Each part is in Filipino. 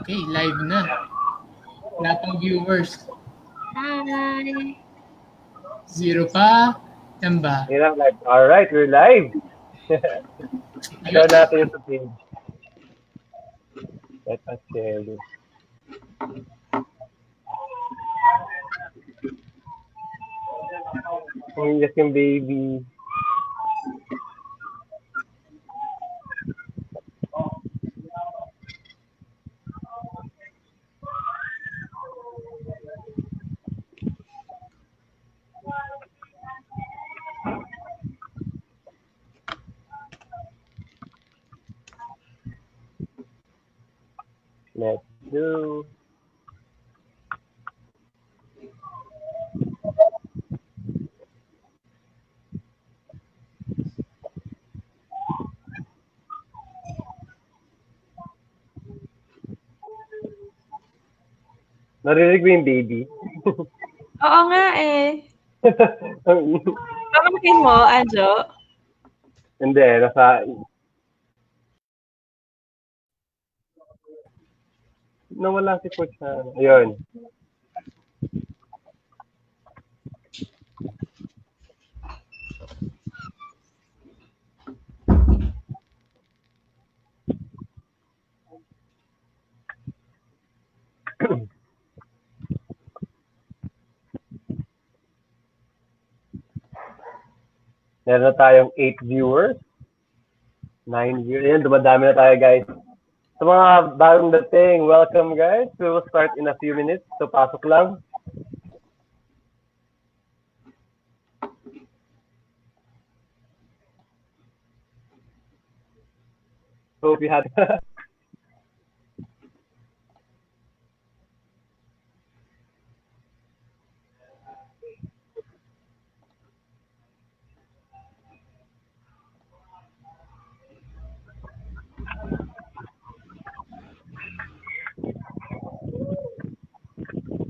Okay, live na. Wala pang viewers. Hi! 0 pa. Yan ba? Hirap live. Alright, we're live. Show natin yung sa page. Let us share this. Just yung baby. Let's do. Narinig mo yung baby? Oo nga eh. Pamangkin mo, Anjo? Hindi, nasa... Nawala si Coach na... Ayun. Meron na tayong 8 viewers. 9 viewers. Ayan, dumadami na tayo, guys. Sa mga bagong dating, welcome, guys. We will start in a few minutes. So, pasok lang. Hope you had...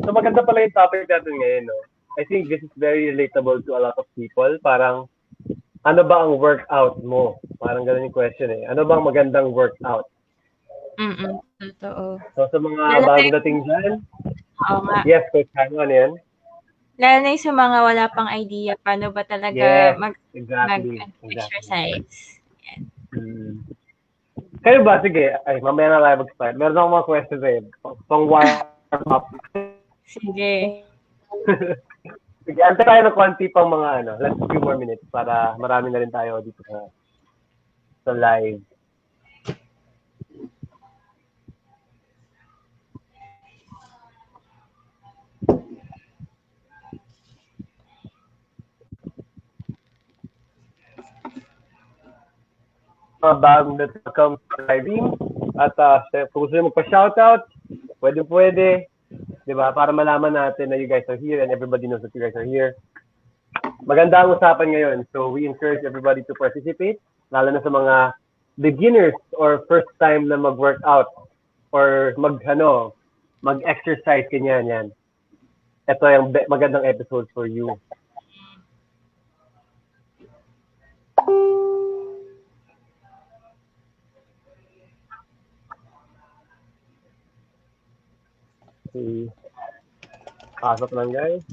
So maganda pala yung topic natin ngayon, no? I think this is very relatable to a lot of people. Parang, ano ba ang workout mo? Parang ganun yung question eh. Ano bang magandang workout? Totoo. So sa mga bagong dating dyan, Oo nga. yes, Coach Hano, ano yan? Lalo na yung sa mga wala pang idea, paano ba talaga Yes, exactly. mag-exercise. Yan. Kayo ba? Sige, ay, mamaya na tayo mag-start. Meron akong mga questions eh. Pang warm up. Sige. Sige, antay tayo ng konti pang mga ano. Let's few more minutes para marami na rin tayo dito sa live. Mga bagong welcome sa live stream. At kung gusto nyo magpa-shoutout, pwede. Diba? Para malaman natin na you guys are here and everybody knows that you guys are here. Maganda ang usapan ngayon. So we encourage everybody to participate, lalo na sa mga beginners or first time na mag-workout or mag-exercise, ganyan yan. Ito yung magandang episode for you. Okay. Pasok lang, guys.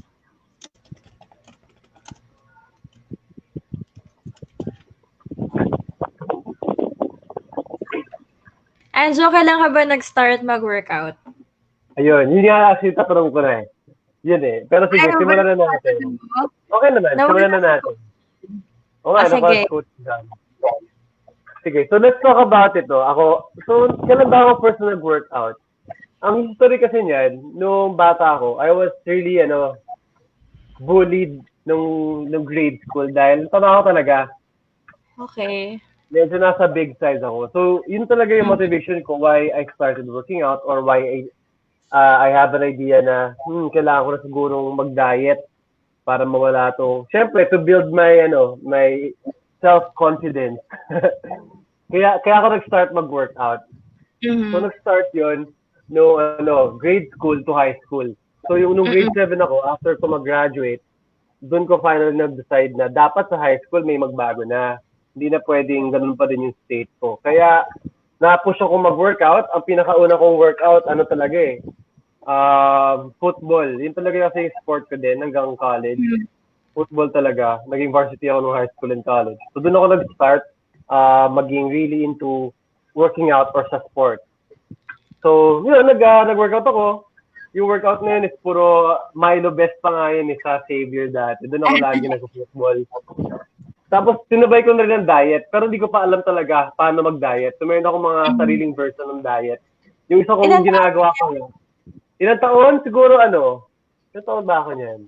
Anjo, kailan ka ba nag-start mag-workout? Ayun, yun nga actually tatanong ko na eh. Yun eh. Pero sige, simulan na natin. Okay naman, simulan na natin. O nga, naka-coach dyan. Sige, so let's talk about ito. Kailan ba ako first na nag-workout? Ang history kasi niyan, nung bata ako, I was really, bullied nung grade school dahil tama ako talaga. Okay. Medyo nasa big size ako. So, yun talaga yung motivation ko why I started working out or why I have an idea na kailangan ko na sigurong mag-diet para mawala to. Siyempre, to build my self-confidence. kaya ako nag-start mag-workout. So, nag-start yun grade school to high school. So, nung grade 7 ako, after ko mag-graduate, doon ko finally nag-decide na dapat sa high school may magbago na. Hindi na pwedeng ganun pa din yung state ko. Kaya, na-push ako mag-workout. Ang pinakauna kong workout, ano talaga eh, football. Yun talaga kasi yung sport ko din hanggang college. Football talaga. Naging varsity ako nung high school and college. So doon ako nag-start maging really into working out or sa sport. So, yun, nag-workout ako. Yung workout na yun is puro Milo best pa nga yun sa Xavier dati. Doon ako lagi nag-football. Tapos, tinabay ko na rin ang diet. Pero hindi ko pa alam talaga paano mag-diet. So, meron ako mga sariling version ng diet. Yung isa kong ginagawa ko yun. Ilang taon? Siguro ilang taon ba ako niyan?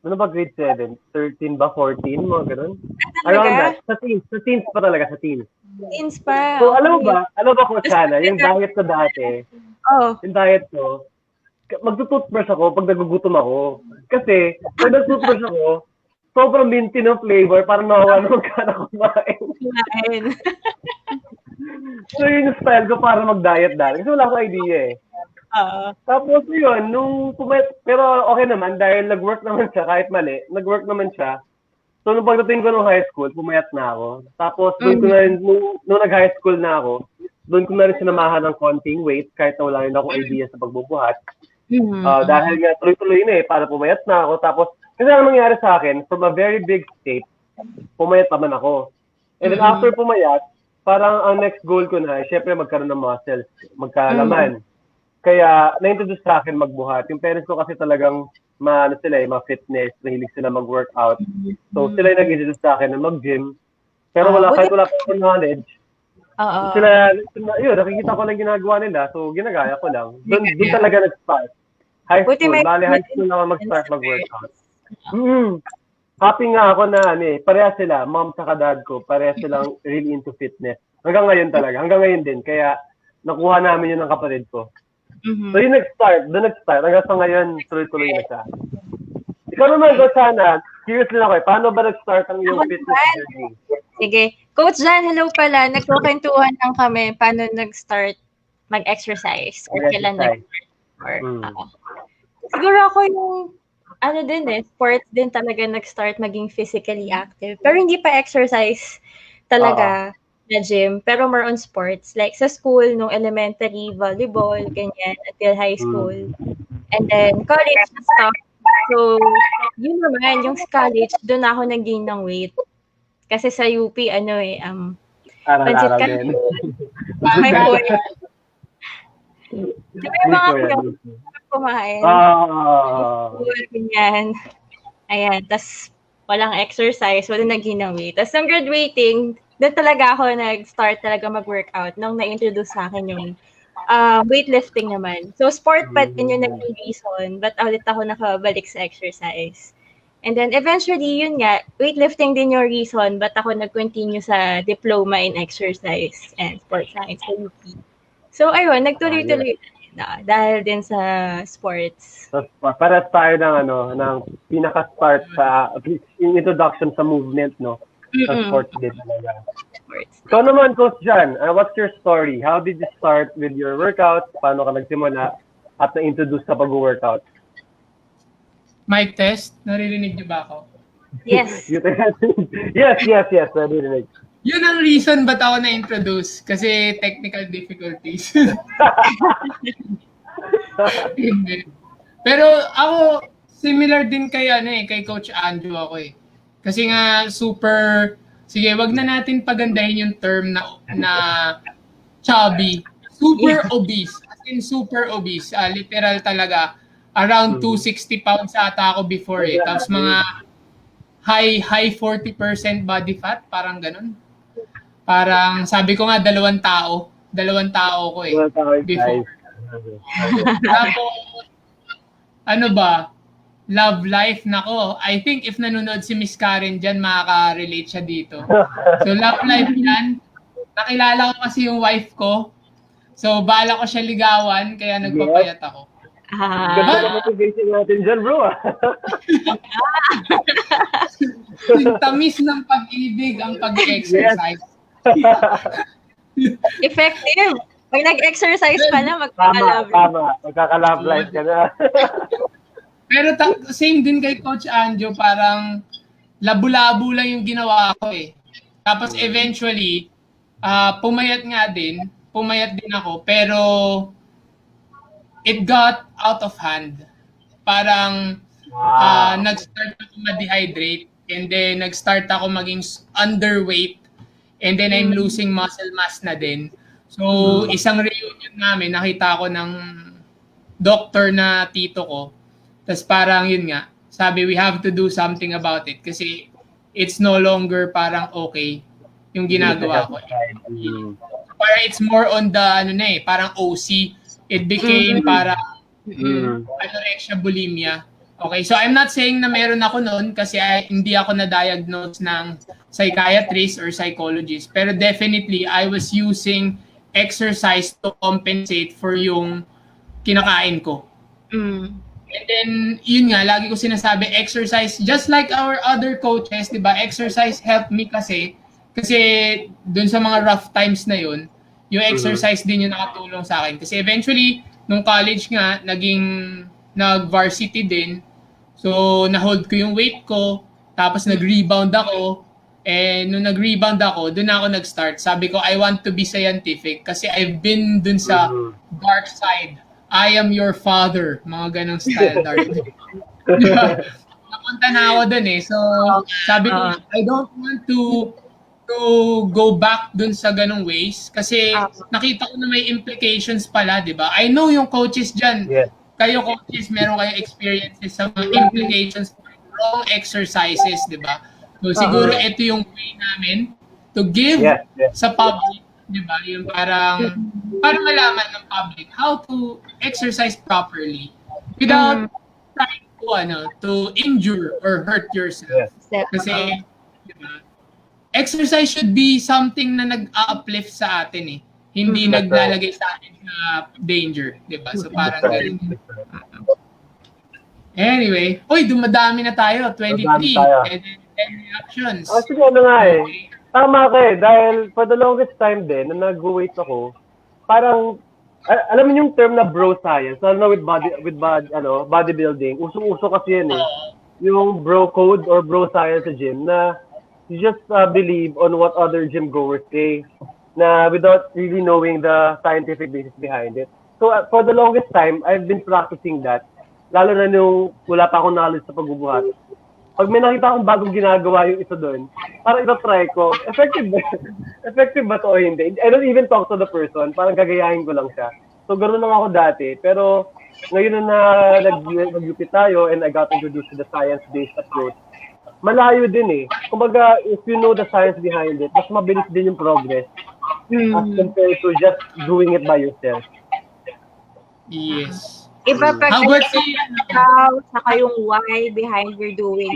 Ano ba grade 7? 13 ba? 14? Mga ganun? Around that. Sa teens pa talaga, sa teens. Teens pa. So, alam mo ba kung sana, yung diet ko dati, yung diet ko, magtutoothbrush ako pag nagugutom ako. Kasi, pag nagtutoothbrush ako, sobrang minty ng flavor, parang nawawa naman ka na kumain. So, yun yung style ko para mag-diet dati. Kasi wala akong idea eh. Tapos yun, pero okay naman dahil nag-work naman siya kahit mali, nag-work naman siya. So nung pagdating ko nung high school, pumayat na ako. Tapos doon ko na rin, nung nag-high school na ako, doon ko na rin sinamahan ng konting weight kahit na wala rin akong idea sa pagbubuhat. Dahil nga tuloy-tuloy na para pumayat na ako. Tapos kasi ang nangyari sa akin, from a very big state, pumayat naman ako. And then after pumayat, parang ang next goal ko na, syempre magkaroon ng muscles, magkalaman. Kaya, na-introduce sa akin magbuhat. Yung parents ko kasi talagang, ma-fitness, mahilig sila mag-workout. So, sila yung nag-introduce sa akin na mag-gym. Pero kahit wala pa akong knowledge. Yun, nakikita ko lang ginagawa nila. So, ginagaya ko lang. Doon talaga nag-start. High school. Bale, high school na mag-start mag-workout. Happy nga ako na, pareha sila, mom sa dad ko, pareha silang really into fitness. Hanggang ngayon talaga. Hanggang ngayon din. Kaya, nakuha namin yun ng kapatid ko. So yung doon nag-start. Hanggang sa ngayon, tuloy-tuloy na siya. Ikaw naman, sana, curious din ako paano ba nag-start ang iyong fitness journey? Sige. Coach Jan, hello pala. Nagkukwentuhan lang kami paano nag-start mag-exercise. Or kailan nag-start. Siguro ako yung, sports din talaga nag-start maging physically active. Pero hindi pa exercise talaga. Na gym, pero more on sports. Like sa school, nung elementary, volleyball, ganyan, until high school. And then college stuff. So, yun naman, yung college, doon ako nag-gain ng weight. Kasi sa UP, pansit ka na. May point. Diba yung mga kumain? Ganyan. Ayan, tas walang exercise, walang nag-gain ng weight. Tas nung graduating, doon talaga ako nag-start talaga mag-workout nung na-introduce sa akin yung weightlifting naman. So, sport pa din yung naging reason, but ulit ako nakabalik sa exercise. And then, eventually, yun nga, weightlifting din yung reason, but ako nag-continue sa diploma in exercise and sports science sa UP. So, ayun, nagtuloy-tuloy na dahil din sa sports. So, para tayo ng pinaka-start sa introduction sa movement, no? Sa sports din talaga. So naman, Coach Jan, what's your story? How did you start with your workout? Paano ka nagsimula at na-introduce sa pag-workout? Mic test? Naririnig niyo ba ako? Yes. yes, naririnig. Yun ang reason ba't ako na-introduce. Kasi technical difficulties. Pero ako, similar din kay Coach Andrew ako eh. Kasi nga sige, wag na natin pagandahin yung term na chubby. Super obese. As in super obese. Literal talaga. Around 260 pounds ata ako before eh. Tapos mga high 40% body fat. Parang ganun. Parang sabi ko nga dalawang tao ko eh. Before. Tapos, love life, nako. I think if nanonood si Miss Karen dyan, makaka-relate siya dito. So, love life yan. Nakilala ko kasi yung wife ko. So, bala ko siya ligawan, kaya nagpapayat ako. Ganda na motivation natin dyan, bro. Yung tamis ng pag-ibig ang pag-exercise. Effective. Pag nag-exercise pala, magkaka-love Magkaka-love life ka na. Pero same din kay Coach Anjo, parang labo-labo lang yung ginawa ko eh. Tapos eventually, pumayat din ako, pero it got out of hand. Parang nag-start ako ma-dehydrate, and then nag-start ako maging underweight, and then I'm losing muscle mass na din. So, isang reunion namin, nakita ko ng doctor na tito ko. Tapos parang yun nga, sabi we have to do something about it kasi it's no longer parang okay yung ginagawa ko. Parang it's more on the parang OC. It became parang anorexia bulimia. Okay, so I'm not saying na meron ako noon kasi hindi ako na-diagnose ng psychiatrist or psychologist, pero definitely I was using exercise to compensate for yung kinakain ko. And then, yun nga, lagi ko sinasabi, exercise, just like our other coaches, di ba, exercise helped me kasi dun sa mga rough times na yun, yung exercise din yung nakatulong sa akin. Kasi eventually, nung college nga, nag-varsity din, so na-hold ko yung weight ko, tapos nag-rebound ako, and nung nag-rebound ako, dun ako nag-start. Sabi ko, I want to be scientific kasi I've been dun sa dark side. I am your father. Mga ganong style dark. Napunta na ako dun eh. So, sabi ko, I don't want to go back dun sa ganong ways kasi nakita ko na may implications pala, di ba? I know yung coaches dyan. Yes. Kayo coaches, meron kayong experiences sa mga implications of wrong exercises, di ba? So, siguro ito yung way namin to give sa public, di ba? Yung parang para malaman ng public how to exercise properly without trying to injure or hurt yourself. Kasi, di ba? Exercise should be something na nag-uplift sa atin eh. Hindi naglalagay sa atin sa danger, di ba? So, parang ganun. Anyway, dumadami na tayo. 23. And then 10 reactions. Sige, nga eh. Tama ka eh. Dahil for the longest time din, na nag-weight ako, parang, alam mo yung term na bro science, lalo na with bodybuilding, usong-uso kasi yan eh. Yung bro code or bro science sa gym na you just believe on what other gym goers say na without really knowing the scientific basis behind it. So for the longest time, I've been practicing that. Lalo na nung wala pa akong knowledge sa pagbubuhat. Pag may nakita akong bagong ginagawa yung isa doon, parang ito-try ko, effective ba to o hindi? I don't even talk to the person, parang gagayahin ko lang siya. So ganoon lang ako dati, pero ngayon na nag-UP tayo and I got introduced to the science-based approach, malayo din eh. Kumbaga, if you know the science behind it, mas mabilis din yung progress as compared to just doing it by yourself. Yes. Iba pag How about how, saka yung why behind you're doing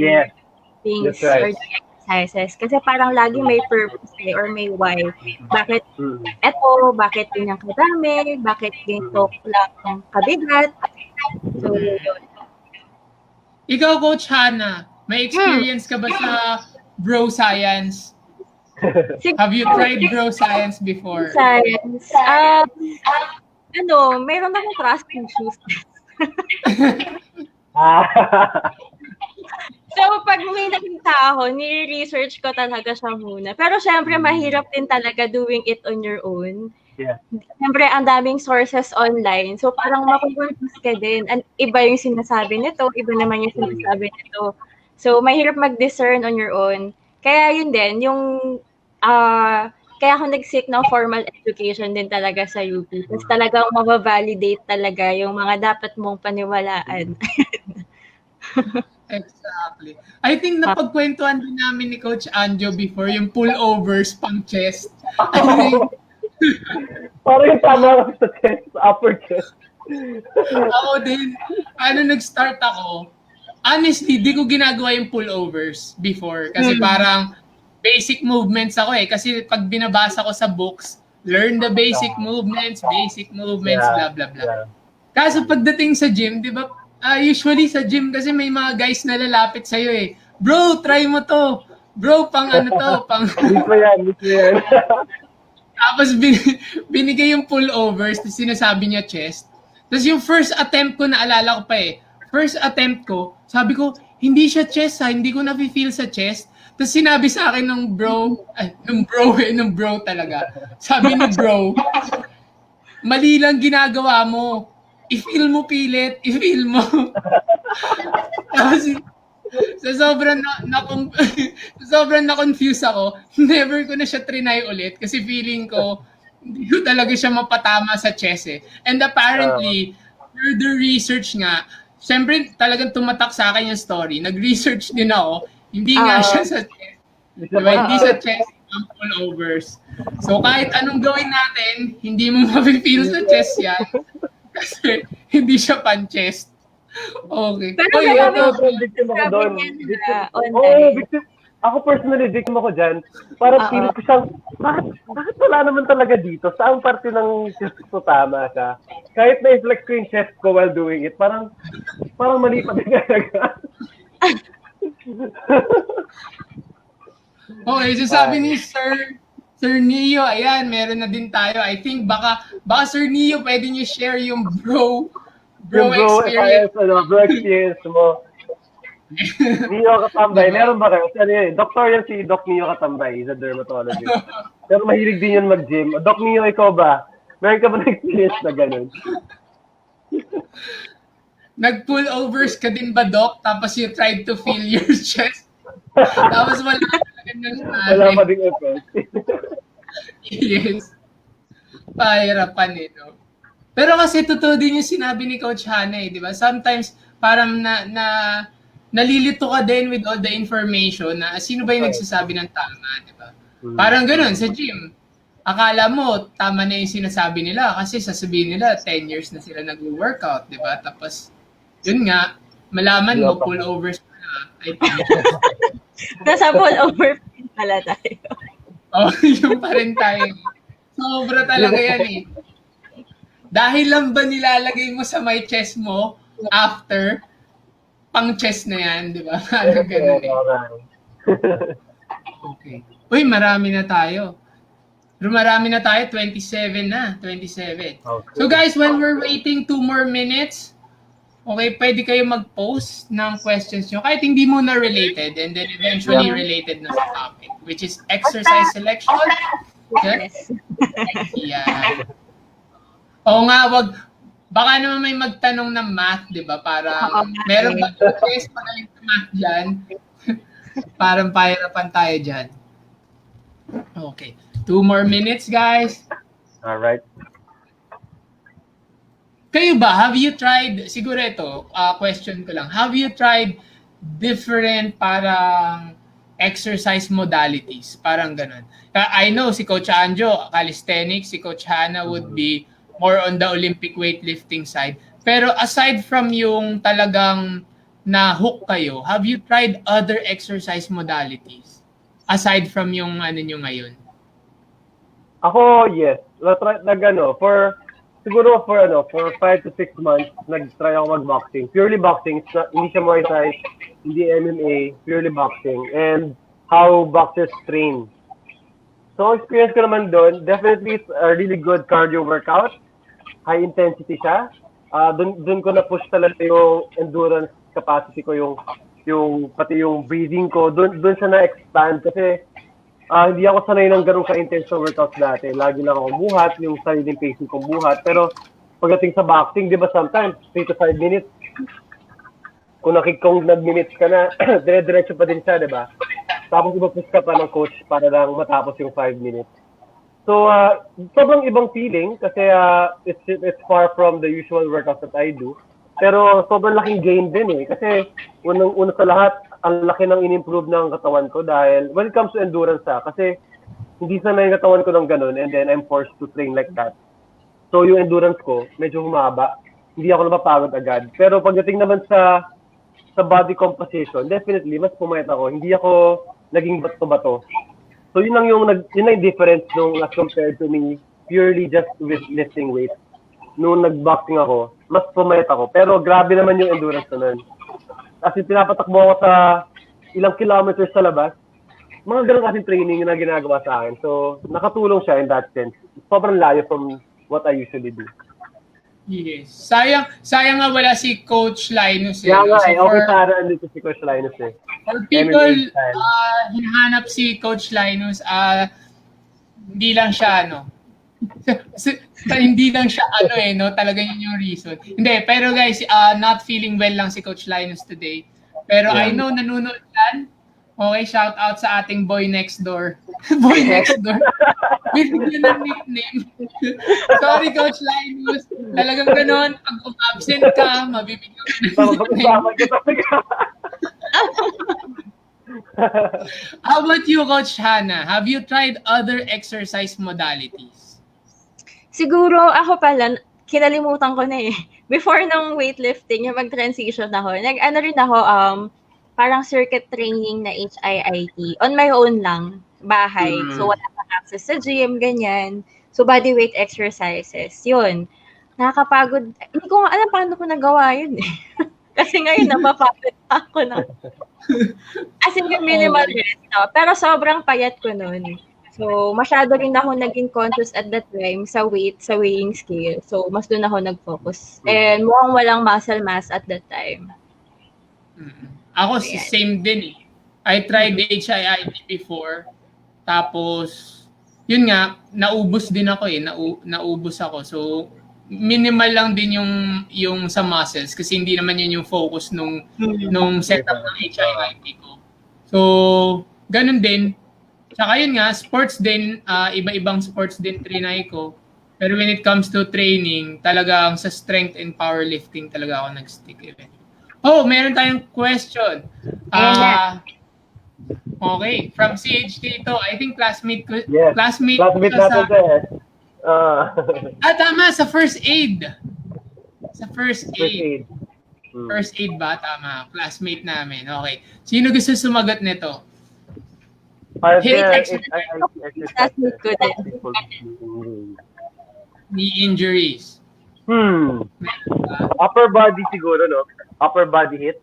things or exercises. Kasi parang lagi may purpose or may why. Bakit bakit yun ang kadami, bakit ganito lang ang kabigat. So, yun. Ikaw, Coach Hannah, may experience ka ba sa bro science? Have you tried bro science before? Science? Meron akong trust issues. So, pag may nakita ako, ni-research ko talaga siya muna. Pero syempre, mahirap din talaga doing it on your own. Yeah. Syempre, ang daming sources online. So, parang makukonfuse ka din. Iba yung sinasabi nito, iba naman yung sinasabi nito. So, mahirap mag-discern on your own. Kaya yun din, yung kaya ako nag-seek ng formal education din talaga sa UP. Tapos talagang mababalidate talaga yung mga dapat mong paniwalaan. Exactly. I think napagkwentuhan din namin ni Coach Anjo before yung pullovers pang chest. Parang yung tama sa chest, upper chest. Ako din. Nag-start ako. Honestly, di ko ginagawa yung pullovers before. Kasi parang basic movements ako eh. Kasi pag binabasa ko sa books, learn the basic movements, blah, blah, blah. Kaso pagdating sa gym, di ba, usually sa gym kasi may mga guys na lalapit sa'yo eh. Bro, try mo to. Bro, pang pang... Dito yan. Tapos binigay yung pullovers, tapos sinasabi niya chest. Tapos yung first attempt ko, naalala ko pa eh. First attempt ko, sabi ko, hindi siya chest ha, hindi ko na-feel sa chest. Tapos sinabi sa akin nung bro talaga. Sabi ni bro, mali lang ginagawa mo. I-feel mo pilit, i-feel mo. Tapos, sobrang na-confuse ako. Never ko na siya trinay ulit kasi feeling ko hindi ko talaga siya mapatama sa chess eh. And apparently, further research nga, syempre talagang tumatak sa akin yung story. Nag-research din ako. Hindi nga siya sa chess. Diba? Hindi sa chess ang pullovers. So kahit anong gawin natin, hindi mo mafe-feel sa chess yan. Kasi hindi siya pan-chess. Okay. Pero victim ako doon. Ako personally, victim ako dyan. Parang feeling ko siyang, bakit wala naman talaga dito? Saan parte ng chest ko tama siya? Kahit na-flex ko yung chest ko while doing it, parang mali pa din talaga. Okay, so sabi ni Sir Neo, ayan, meron na din tayo. I think baka Sir Neo, pwede niyo share yung bro experience. Bro experience mo. Neo Katambay, meron ba kayo? Doktor yan si Doc Neo Katambay, he's a dermatologist. Pero mahilig din yan mag-gym. Doc Neo, ikaw ba? Meron ka ba na experience na ganun? Nag-pullovers ka din ba, Doc? Tapos you tried to feel your chest? Tapos wala pa ding effect. Yes. Pahirapan eh, no? Pero kasi totoo din yung sinabi ni Coach Hana eh, di ba? Sometimes parang nalilito ka din with all the information na sino ba yung nagsasabi ng tama, di ba? Parang ganun sa gym. Akala mo tama na yung sinasabi nila kasi sasabihin nila 10 years na sila nag-workout, di ba? Tapos yun nga, malaman mo pullovers Nasa pullover pala tayo. Yung pa rin tayo. Sobra talaga yan eh. Dahil lang ba nilalagay mo sa may chest mo after pang chest na yan, di ba? Ano ganun eh. Okay. Uy, marami na tayo. Pero marami na tayo, 27 na. 27. Okay. So guys, when we're waiting 2 more minutes, okay, pwede kayo mag-post ng questions nyo kahit hindi mo na related and then eventually related na sa topic, which is exercise selection. Yes? Yeah. Oo nga, baka naman may magtanong ng math, di ba? Parang, meron ba test pagaling sa math dyan? Parang pahirapan tayo dyan. Okay. 2 more minutes, guys. Alright. Kayo ba, have you tried, siguro ito, question ko lang, have you tried different parang exercise modalities? Parang ganun. I know si Coach Anjo, calisthenics, si Coach Hana would be more on the Olympic weightlifting side. Pero aside from yung talagang na-hook kayo, have you tried other exercise modalities? Aside from yung ano nyo ngayon? Ako, yes. Siguro for 5 to 6 months, nag-try ako mag-boxing. Purely boxing, hindi siya Muay Thai, hindi MMA, purely boxing. And how boxers train. So, experience ko naman doon, definitely it's a really good cardio workout. High intensity siya. Doon ko na-push talaga yung endurance capacity ko, pati yung breathing ko. Doon siya na-expand kasi hindi ako sanay ng ganun ka-intense workouts dati. Lagi lang ako buhat, yung sariling pacing kong buhat. Pero pagdating sa boxing, di ba sometimes 3 to 5 minutes, kung nag-minutes ka na, dire-diretso pa din siya, di ba? Tapos iba-push ka pa ng coach para lang matapos yung 5 minutes. So, sobrang ibang feeling kasi it's far from the usual workouts that I do. Pero sobrang laking gain din eh. Kasi una sa lahat, ang laki ng in-improve ng katawan ko dahil when it comes to endurance kasi hindi sanay yung katawan ko ng ganun and then I'm forced to train like that. So yung endurance ko, medyo humaba. Hindi ako napapagod agad. Pero pagdating naman sa body composition, definitely, mas pumayat ako. Hindi ako naging bato-bato. So yun lang yung difference nung as compared to me purely just with lifting weights. Nung nag-boxing ako, mas pumayat ako. Pero grabe naman yung endurance na nun. Kasi pinapatakbo ako sa ilang kilometers sa labas. Mga ganun kasing training na ginagawa sa akin. So, nakatulong siya in that sense. Sobrang layo from what I usually do. Yes. Sayang nga wala si Coach Linus. Kaya nga So okay sana andito si Coach Linus eh. for people MMA style. hinahanap si Coach Linus, hindi lang siya hindi lang siya no, talaga yun yung reason. Hindi, pero guys, not feeling well lang si Coach Linus today. Pero I know nanonood yan. Okay, shout out sa ating boy next door. Boy next door. Bibigyan ng nickname. Sorry, Coach Linus. Talagang ganon. Pag absent ka, mabibigyan ka ng nickname. How about you, Coach Hannah? Have you tried other exercise modalities? Siguro, ako pala, kinalimutan ko na eh. Before ng weightlifting, yung mag-transition ako, nag-ano rin ako, parang circuit training na HIIT. On my own lang, bahay. So, wala pang access sa gym, ganyan. So, body weight exercises. Yun. Nakakapagod. Hindi ko nga alam paano ko nagawa yun eh. Kasi ngayon, napapagod ako na. As in, yung minimal rest. No? Pero sobrang payat ko nun. So, masyado rin ako naging conscious at that time sa weight, sa weighing scale. So, mas doon ako nag-focus. And mukhang walang muscle mass at that time. Ako, same din eh. I tried HIIT before. Tapos, yun nga, naubos din ako eh. Naubos ako. So, minimal lang din yung sa muscles kasi hindi naman yun yung focus nung setup ng HIIT ko. So, ganun din. Tsaka yun nga, sports din, iba-ibang sports din trinay ko. Pero when it comes to training, talagang sa strength and powerlifting talaga ako nag-stick eventually. Oh, meron tayong question. Okay, from CHT ito. I think classmate ko. Yes. Classmate natin tama, sa first aid. Sa first aid. First aid ba? Tama. Classmate namin. Okay. Sino gusto sumagot nito? Knee injuries. Upper body siguro, no? Upper body hit.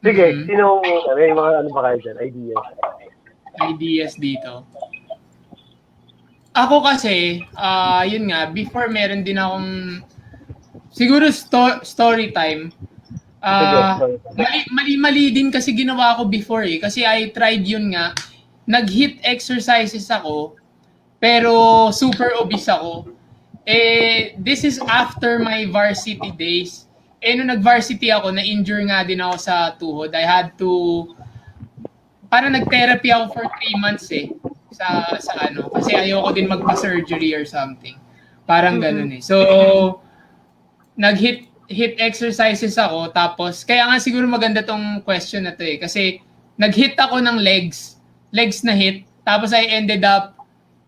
Sige, sino, may mga ano ba kayo dyan? Ideas dito. Ako kasi, yun nga, before meron din akong, siguro story time. Mali din kasi ginawa ko before eh. Kasi I tried yun nga, nag-HIIT exercises ako, pero super obese ako. This is after my varsity days. Nung nag-varsity ako, na-injure nga din ako sa tuhod. I had to, parang nag-therapy ako for 3 months eh. Sa ano, kasi ayoko din magpa-surgery or something. Parang ganun eh. So, nag-HIIT exercises ako, tapos, kaya nga siguro maganda tong question na to eh. Kasi, nag-HIIT ako ng legs na HIIT, tapos I ended up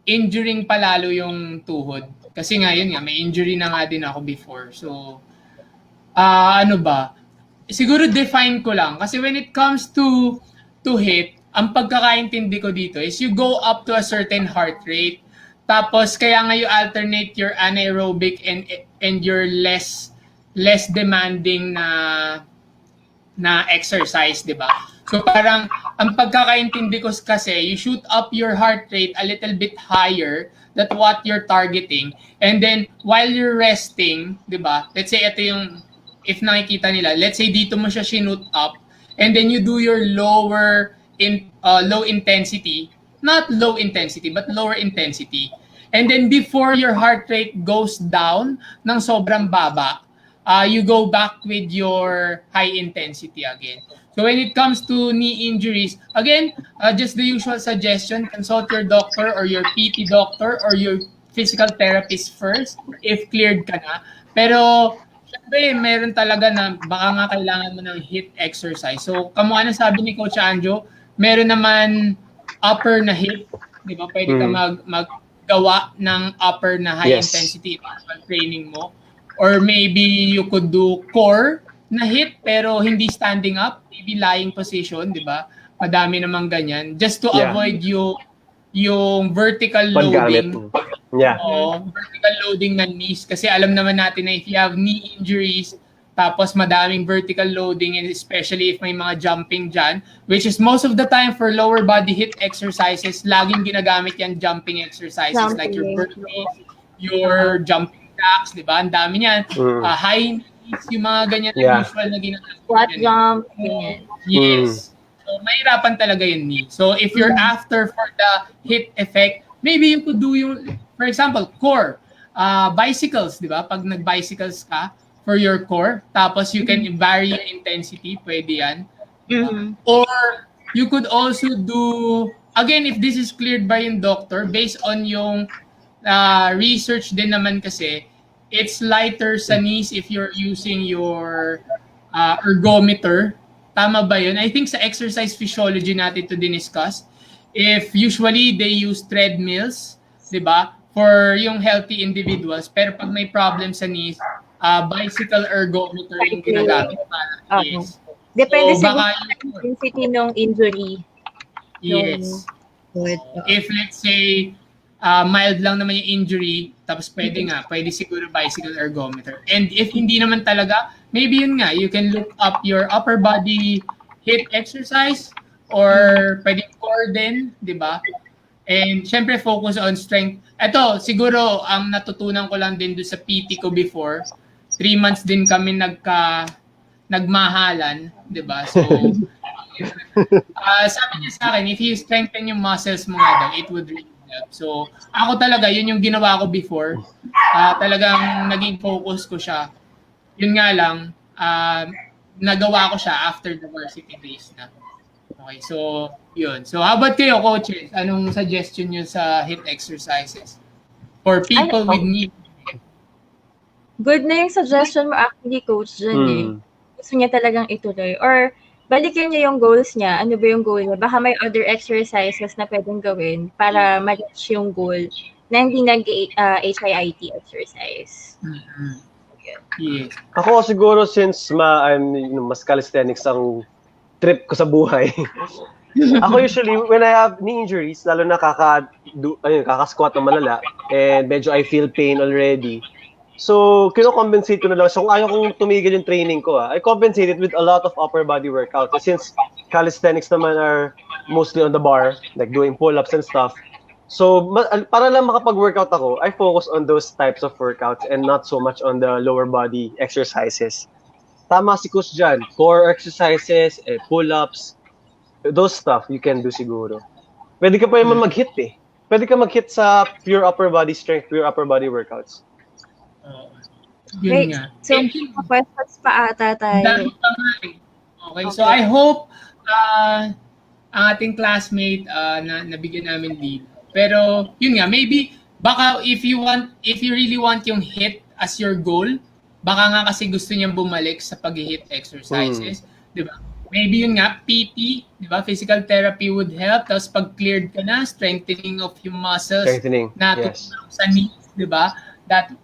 injuring palalo yung tuhod. Kasi nga, yun nga, may injury na nga din ako before. So, ano ba? Siguro define ko lang. Kasi when it comes to HIIT, ang pagkakaintindi ko dito is you go up to a certain heart rate. Tapos, kaya nga you alternate your anaerobic and your less demanding na exercise, di ba? So parang, ang pagkakaintindi ko kasi, you shoot up your heart rate a little bit higher than what you're targeting. And then, while you're resting, di ba? Let's say, ito yung, if nakikita nila, let's say dito mo siya shoot up, and then you do your low intensity, not low intensity, but lower intensity. And then before your heart rate goes down ng sobrang baba, you go back with your high intensity again. So when it comes to knee injuries, again, just the usual suggestion, consult your doctor or your PT doctor or your physical therapist first if cleared ka na. Pero syempre, meron talaga na baka nga kailangan mo ng HIIT exercise. So, kamukha na sabi ni Coach Anjo, meron naman upper na HIIT. Di ba? Pwede ka maggawa ng upper na high intensity training mo. Or maybe you could do core na HIIT pero hindi standing up. Maybe lying position, di ba? Madami namang ganyan. Just to avoid yung vertical loading. Vertical loading ng knees. Kasi alam naman natin na if you have knee injuries, tapos madaming vertical loading, and especially if may mga jumping dyan, which is most of the time for lower body HIIT exercises, laging ginagamit yan jumping exercises like your burpees, your jumping jacks, di ba? Ang dami niyan. High knees, yung mga ganyan na usual na ginagawa. Squat jump, ganyan. Yes. So, mahirapan talaga yung knee. So, if you're after for the HIIT effect, maybe you could do yung, for example, core. Bicycles, di ba? Pag nag-bicycles ka for your core, tapos you can vary yung intensity, pwede yan. Or you could also do, again, if this is cleared by yung doctor, based on yung research din naman kasi, it's lighter sa knees if you're using your ergometer. Tama ba yun? I think sa exercise physiology natin to discuss, if usually they use treadmills, di ba? For yung healthy individuals, pero pag may problem sa knees, bicycle ergometer yung ginagamit para yes. Depende so, sa intensity ng injury. Yes. If let's say mild lang naman yung injury, tapos pwede siguro bicycle ergometer. And if hindi naman talaga, maybe yun nga, you can look up your upper body HIIT exercise or pwede core din, di ba? And syempre focus on strength. Ito, siguro ang natutunan ko lang din doon sa PT ko before. 3 months din kami nagmahalan, 'di ba? So sabi niya sa akin, if you strengthen yung muscles mo nga daw, it would really help. So ako talaga, yun yung ginawa ko before. Talagang naging focus ko siya. Yun nga lang, nagawa ko siya after the varsity days na. Okay, so yun. So how about kayo, coaches? Anong suggestion nyo sa HIIT exercises for people with knee? Good na yung suggestion mo actually, coach, dyan Gusto niya talagang ituloy. Or balikan niya yung goals niya. Ano ba yung goal niya? Baka may other exercises na pwedeng gawin para ma-reach yung goal na hindi nag-HIIT exercise. Yes. Ako siguro since mas calisthenics ang trip ko sa buhay. Ako usually, when I have knee injuries, lalo na kaka-squat ng malala, and medyo I feel pain already. So, kino-compensate ko na lang. So, kung ayaw kong tumigil yung training ko, I compensate it with a lot of upper body workouts. Since calisthenics naman are mostly on the bar, like doing pull-ups and stuff. So, para lang makapag-workout ako, I focus on those types of workouts and not so much on the lower body exercises. Tama si Kus dyan. Core exercises, pull-ups, those stuff you can do siguro. Pwede ka pa naman mag-HIIT eh. Pwede ka mag-HIIT sa pure upper body strength, pure upper body workouts. Yun nga. So, questions pa ata tayo. Okay, so I hope ang ating classmate na nabigyan namin lead. Pero yun nga, maybe baka if you really want yung HIIT as your goal, baka nga kasi gusto niyang bumalik sa pag-HIIT exercises, 'di ba? Maybe yun nga, PT, 'di ba? Physical therapy would help. Tapos pag cleared ka na, strengthening of yung muscles na sa knees, 'di ba?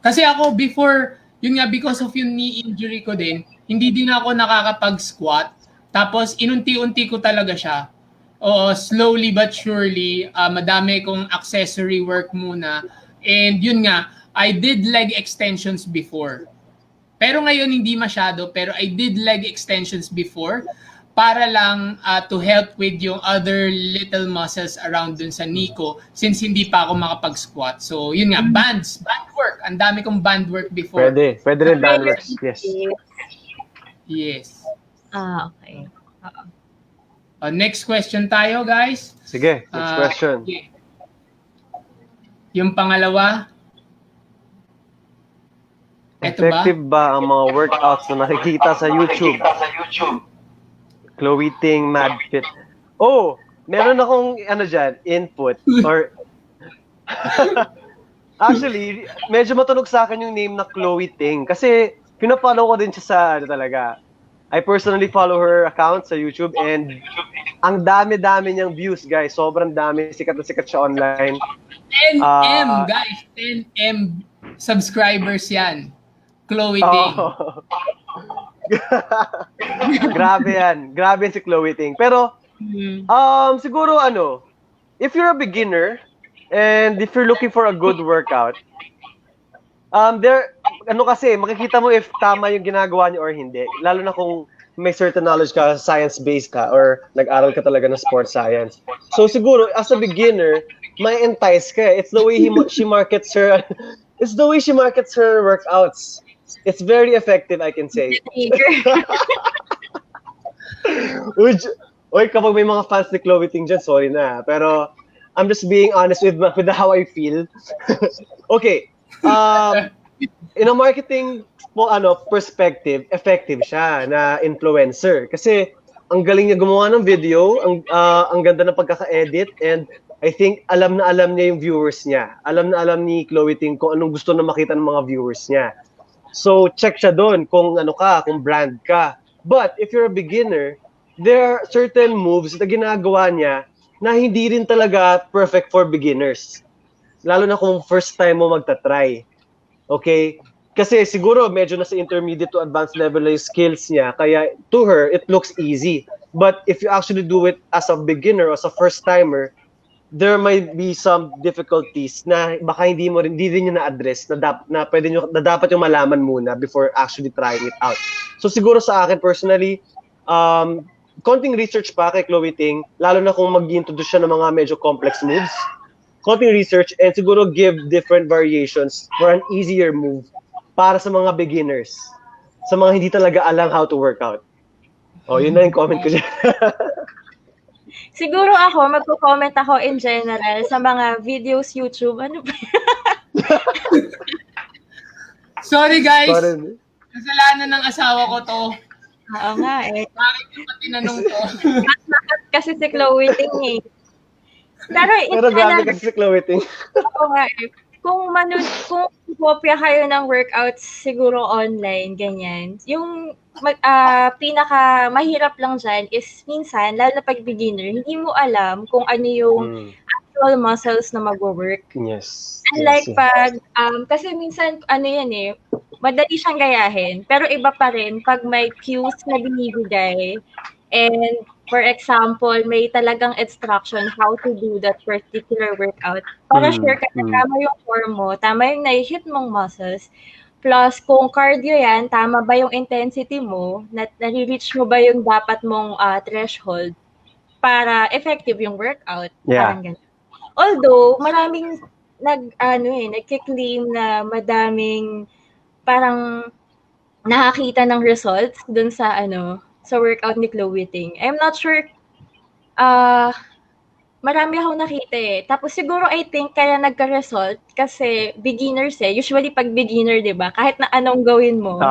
Kasi ako before, yun nga, because of yung knee injury ko din, hindi din ako nakakapag-squat. Tapos inunti-unti ko talaga siya. Oo, slowly but surely, madami kong accessory work muna. And yun nga, I did leg extensions before. Pero ngayon hindi masyado, pero I did leg extensions before para lang to help with yung other little muscles around dun sa knee ko since hindi pa ako makapag-squat. So yun nga, band work. Ang dami kong band work before. Pwede rin band work, yes. Yes. Okay. Next question tayo, guys. Sige, next question. Yeah. Yung pangalawa. Effective ba ang mga workouts na nakikita sa YouTube? Chloe Ting, MadFit. Oh, meron akong dyan, input. Or actually, medyo matunog sa akin yung name na Chloe Ting. Kasi pinapollow ko din siya sa talaga. I personally follow her account sa YouTube and ang dami-dami niyang views, guys. Sobrang dami. Sikat na sikat siya online. 10M, guys. 10M subscribers yan. Chloe Ting. Grabe yan. Grabe si Chloe Ting. Pero, siguro if you're a beginner and if you're looking for a good workout, kasi, makikita mo if tama yung ginagawa niyo or hindi. Lalo na kung may certain knowledge ka, science-based ka, or nag-aral ka talaga ng sports science. So siguro, as a beginner, may entice ka. It's the way she markets her. It's the way she markets her workouts. It's very effective, I can say. Oy, kapag may mga fans ni Chloe Ting dyan, sorry na. Pero, I'm just being honest with how I feel. Okay. In a marketing perspective, effective siya na influencer. Kasi, ang galing niya gumawa ng video, ang ganda ng pagkaka-edit, and I think alam na alam niya yung viewers niya. Alam na alam ni Chloe Ting kung anong gusto na makita ng mga viewers niya. So, check siya doon kung kung brand ka. But, if you're a beginner, there are certain moves na ginagawa niya na hindi rin talaga perfect for beginners. Lalo na kung first time mo magta-try. Okay? Kasi siguro medyo nasa intermediate to advanced level na yung skills niya, kaya to her, it looks easy. But if you actually do it as a beginner or as a first timer, there might be some difficulties na baka hindi rin niya na-address na dapat yung malaman muna before actually trying it out. So siguro sa akin personally, konting research pa kay Chloe Ting, lalo na kung mag-introduce siya ng mga medyo complex moves. Konting research and siguro give different variations for an easier move para sa mga beginners. Sa mga hindi talaga alam how to work out. Oh, yun na yung comment ko dyan. Siguro ako, magko-comment ako in general sa mga videos YouTube. Ano ba? Sorry guys. Kasalanan ng asawa ko to. Oo nga eh. Bakit yung pa tinanong to? Kasi si Chloe Ting eh. Pero grabe kasi si Chloe Ting. Oo nga eh. Kung kopya kayo ng workouts siguro online, ganyan. Yung pinaka mahirap lang dyan is minsan, lalo na pag beginner, hindi mo alam kung ano yung actual muscles na mag-work. Yes. Unlike pag, kasi minsan, yan eh, madali siyang gayahin. Pero iba pa rin pag may cues na binibigay. And for example, may talagang instruction how to do that particular workout. Para sure ka na tama yung form mo, tama yung na-hit mong muscles. Plus, kung cardio yan, tama ba yung intensity mo, nare-reach mo ba yung dapat mong threshold para effective yung workout. Yeah. Parang ganun. Although, maraming nagki-claim na madaming parang nakakita ng results dun sa sa workout ni Chloe Ting. I'm not sure, marami akong nakita eh. Tapos siguro I think kaya nagka-result kasi beginners eh. Usually pag beginner, di ba? Kahit na anong gawin mo,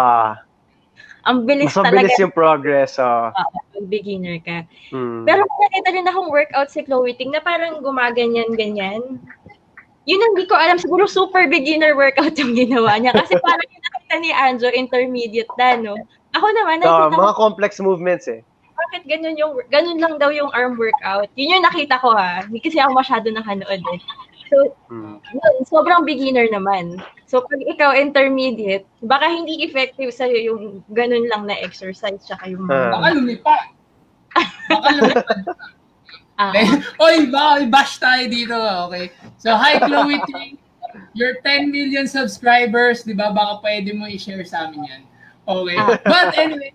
ang bilis mas talaga. Mas yung progress. Pag beginner ka. Pero nakita rin akong workout si Chloe Ting na parang gumaganyan-ganyan. Yun ang hindi ko alam. Siguro super beginner workout yung ginawa niya. Kasi parang yung nakita ni Anjo, intermediate na, no? Ako naman, mga complex movements eh. Bakit ganun lang daw yung arm workout? Yun yung nakita ko ha. Hindi kasi ako masyado nakanood eh. So, yun, sobrang beginner naman. So, pag ikaw intermediate, baka hindi effective sa'yo yung ganun lang na exercise tsaka yung Baka lumipad. Oy, bash tayo dito. Okay. So, hi Chloe Ting. Your 10 million subscribers, di ba? Baka pwede mo i-share sa amin yan. Okay. But anyway,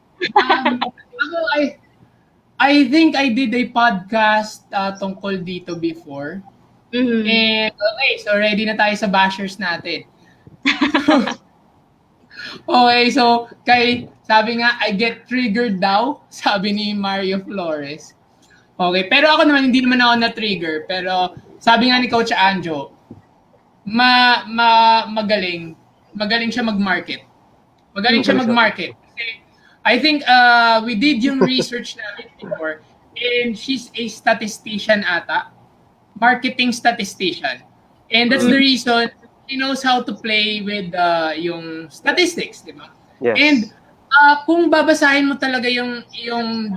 I think I did a podcast tungkol dito before. And okay, so ready na tayo sa bashers natin. Okay, so sabi nga, I get triggered daw, sabi ni Mario Flores. Okay, pero ako naman, hindi naman ako na-trigger. Pero sabi nga ni Coach Anjo, magaling siya mag-market. Magaling siya mag-market. Kasi I think we did yung research namin before, and she's a statistician ata. Marketing statistician. And that's the reason she knows how to play with yung statistics, di ba? Yes. And kung babasahin mo talaga yung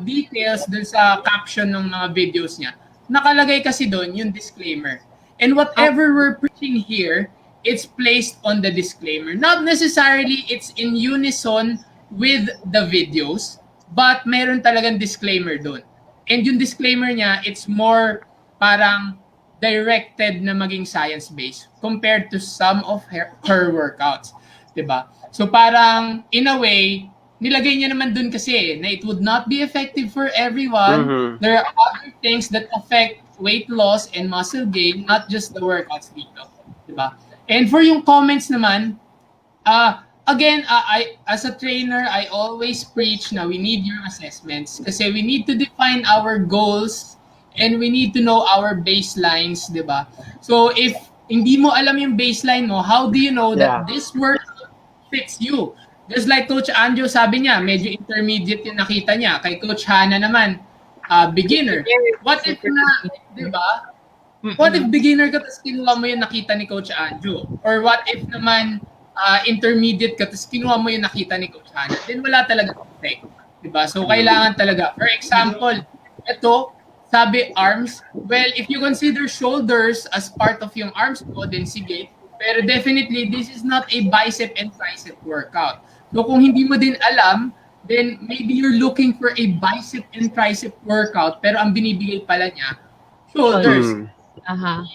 details dun sa caption ng mga videos niya, nakalagay kasi doon yung disclaimer. And whatever we're preaching here, it's placed on the disclaimer. Not necessarily it's in unison with the videos, but meron talagang disclaimer doon. And yung disclaimer niya, it's more parang directed na maging science-based compared to some of her workouts. Diba? So parang, in a way, nilagay niya naman dun kasi na it would not be effective for everyone. There are other things that affect weight loss and muscle gain, not just the workouts dito. Diba? And for yung comments naman, again, I as a trainer, I always preach na we need your assessments kasi we need to define our goals and we need to know our baselines, di ba? So if hindi mo alam yung baseline mo, how do you know that this workout fits you? Just like Coach Anjo sabi niya, medyo intermediate yung nakita niya. Kay Coach Hana naman, beginner. What if na, di ba? What if beginner ka tapos kinuha mo yung nakita ni Coach Anjo? Or what if naman intermediate ka tapos kinuha mo yung nakita ni Coach Hana? Then wala talaga effect. Diba? So kailangan talaga. For example, ito, sabi arms. Well, if you consider shoulders as part of yung arms mo, then sige. Pero definitely, this is not a bicep and tricep workout. So kung hindi mo din alam, then maybe you're looking for a bicep and tricep workout, pero ang binibigay pala niya, shoulders.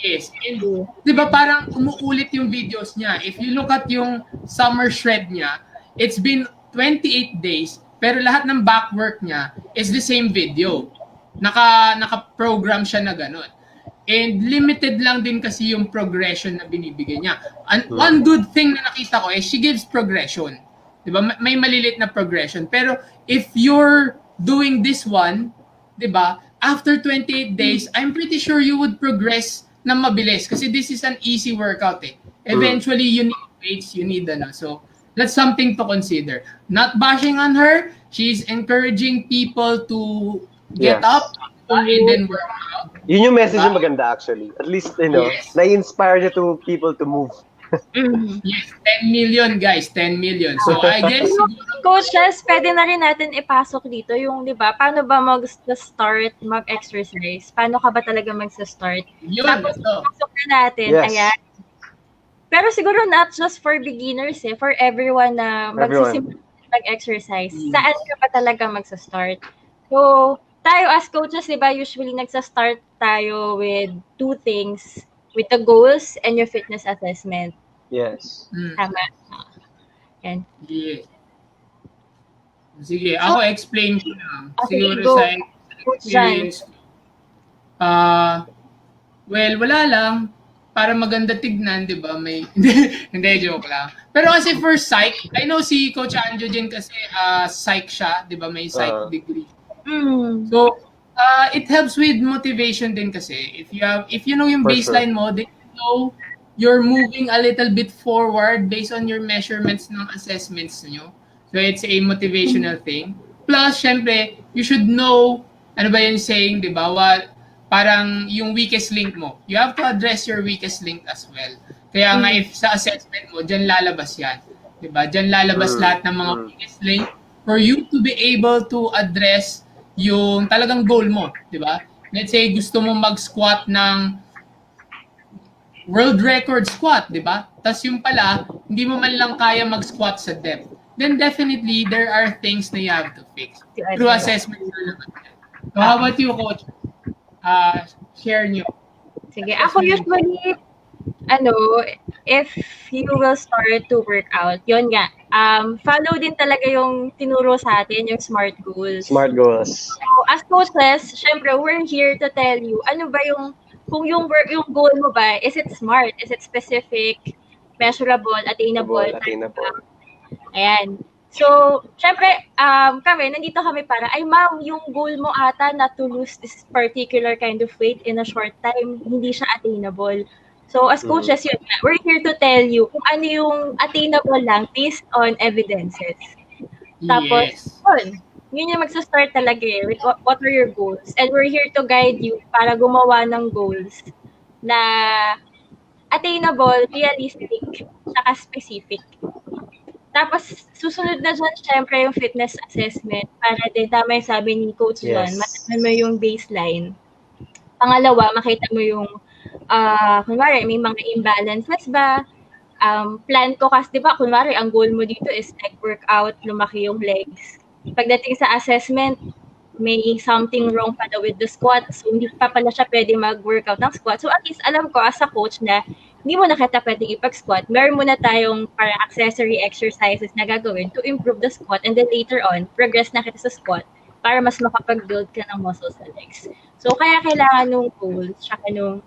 Yes. And, di ba parang umuulit yung videos niya. If you look at yung summer shred niya, it's been 28 days, pero lahat ng back work niya is the same video. Naka-program siya na ganun. And limited lang din kasi yung progression na binibigay niya. And one good thing na nakita ko is she gives progression. Diba? May malilit na progression. Pero if you're doing this one, diba, after 28 days, I'm pretty sure you would progress na mabilis. Kasi this is an easy workout eh. Eventually, you need weights, you need ano. So, that's something to consider. Not bashing on her. She's encouraging people to get up and then work out. Yun yung message yung maganda actually. At least, you know, na-inspire niya to people to move. Yes, 10 million guys, 10 million. So I guess coaches, pwede na rin natin ipasok dito yung, 'di ba? Paano ba mag-start mag-exercise? Paano ka ba talaga mag-start? Tapos pasok na natin, ayan. Pero siguro not just for beginners for everyone na magsisimula mag-exercise. Saan ka ba talaga mag-start? So, tayo as coaches, 'di ba, usually nagsa-start tayo with two things. With the goals and your fitness assessment. Yes. Tama. Yan. Yes. Sige, ako explain ko lang. Siguro go. sa experience. Well, wala lang. Para maganda tignan, di ba? May hindi, joke lang. Pero kasi for psych, I know si Coach Anjo din kasi psych siya, di ba? May psych degree. So, it helps with motivation din kasi. If you know yung baseline mo, then you know you're moving a little bit forward based on your measurements ng assessments nyo. So it's a motivational thing. Plus, syempre, you should know, ano ba yung saying, di ba? Parang yung weakest link mo. You have to address your weakest link as well. Kaya nga, if sa assessment mo, dyan lalabas yan. Di ba? Dyan lalabas lahat ng mga weakest link for you to be able to address yung talagang goal mo, di ba? Let's say gusto mo mag-squat ng world record squat, di ba? Tapos yung pala, hindi mo man lang kaya mag-squat sa depth. Then definitely, there are things na you have to fix through assessment. So how about you, Coach? Share nyo. Sige, ako usually, if you will start to work out, yun nga, follow din talaga yung tinuro sa atin, yung SMART goals. SMART goals. So, as coaches, syempre, we're here to tell you, ano ba kung yung goal mo ba, is it SMART? Is it specific, measurable, attainable? Ayan. So, syempre, nandito kami para, ma'am, yung goal mo ata na to lose this particular kind of weight in a short time, hindi siya attainable. So, as coaches, we're here to tell you kung ano yung attainable lang based on evidences. Tapos, yun yung magsa-start talaga with what are your goals. And we're here to guide you para gumawa ng goals na attainable, realistic, saka specific. Tapos, susunod na dyan, syempre, yung fitness assessment para din, tama yung sabi ni Coach John, matanan mo yung baseline. Pangalawa, makita mo yung kunwari, may mga imbalances ba? Plan ko kasi, di ba, kunwari, ang goal mo dito is leg workout, lumaki yung legs. Pagdating sa assessment, may something wrong pa daw with the squat. So, hindi pa pala siya pwede mag-workout ng squat. So, at least alam ko as a coach na hindi mo na kita pwedeng ipag-squat. Meron muna tayong parang accessory exercises na gagawin to improve the squat. And then later on, progress na kita sa squat para mas makapag-build ka ng muscles sa legs. So, kaya kailangan nung goals, tsaka nung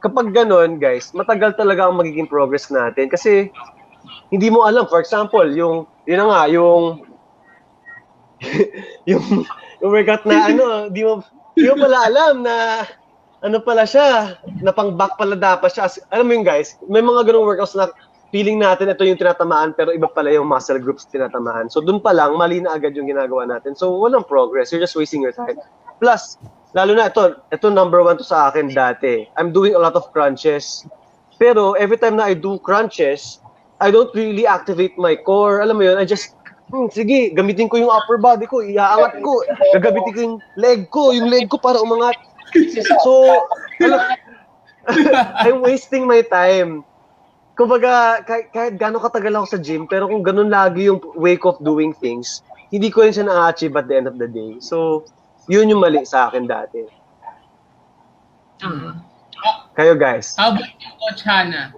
kapag ganun, guys, matagal talaga ang magiging progress natin. Kasi, hindi mo alam, for example, yun na nga, yung workout na di mo pala alam na pala siya, na pang back pala dapat siya. Alam mo yun, guys, may mga ganung workouts na feeling natin ito yung tinatamaan pero iba pala yung muscle groups tinatamaan. So dun pa lang, mali na agad yung ginagawa natin. So walang progress. You're just wasting your time. Plus, lalo na ito number 1 to sa akin dati. I'm doing a lot of crunches. Pero every time na I do crunches, I don't really activate my core. Alam mo yun, I just, sige, gamitin ko yung upper body ko, iaangat ko. Gagamitin ko yung leg ko para umangat. So, I'm wasting my time. Kumbaga, kahit gano'ng katagal ako sa gym, pero kung ganun lagi yung way of doing things, hindi ko rin siya na-achieve at the end of the day. So, yun yung mali sa akin dati. Kayo, guys. How about you, Coach Hannah?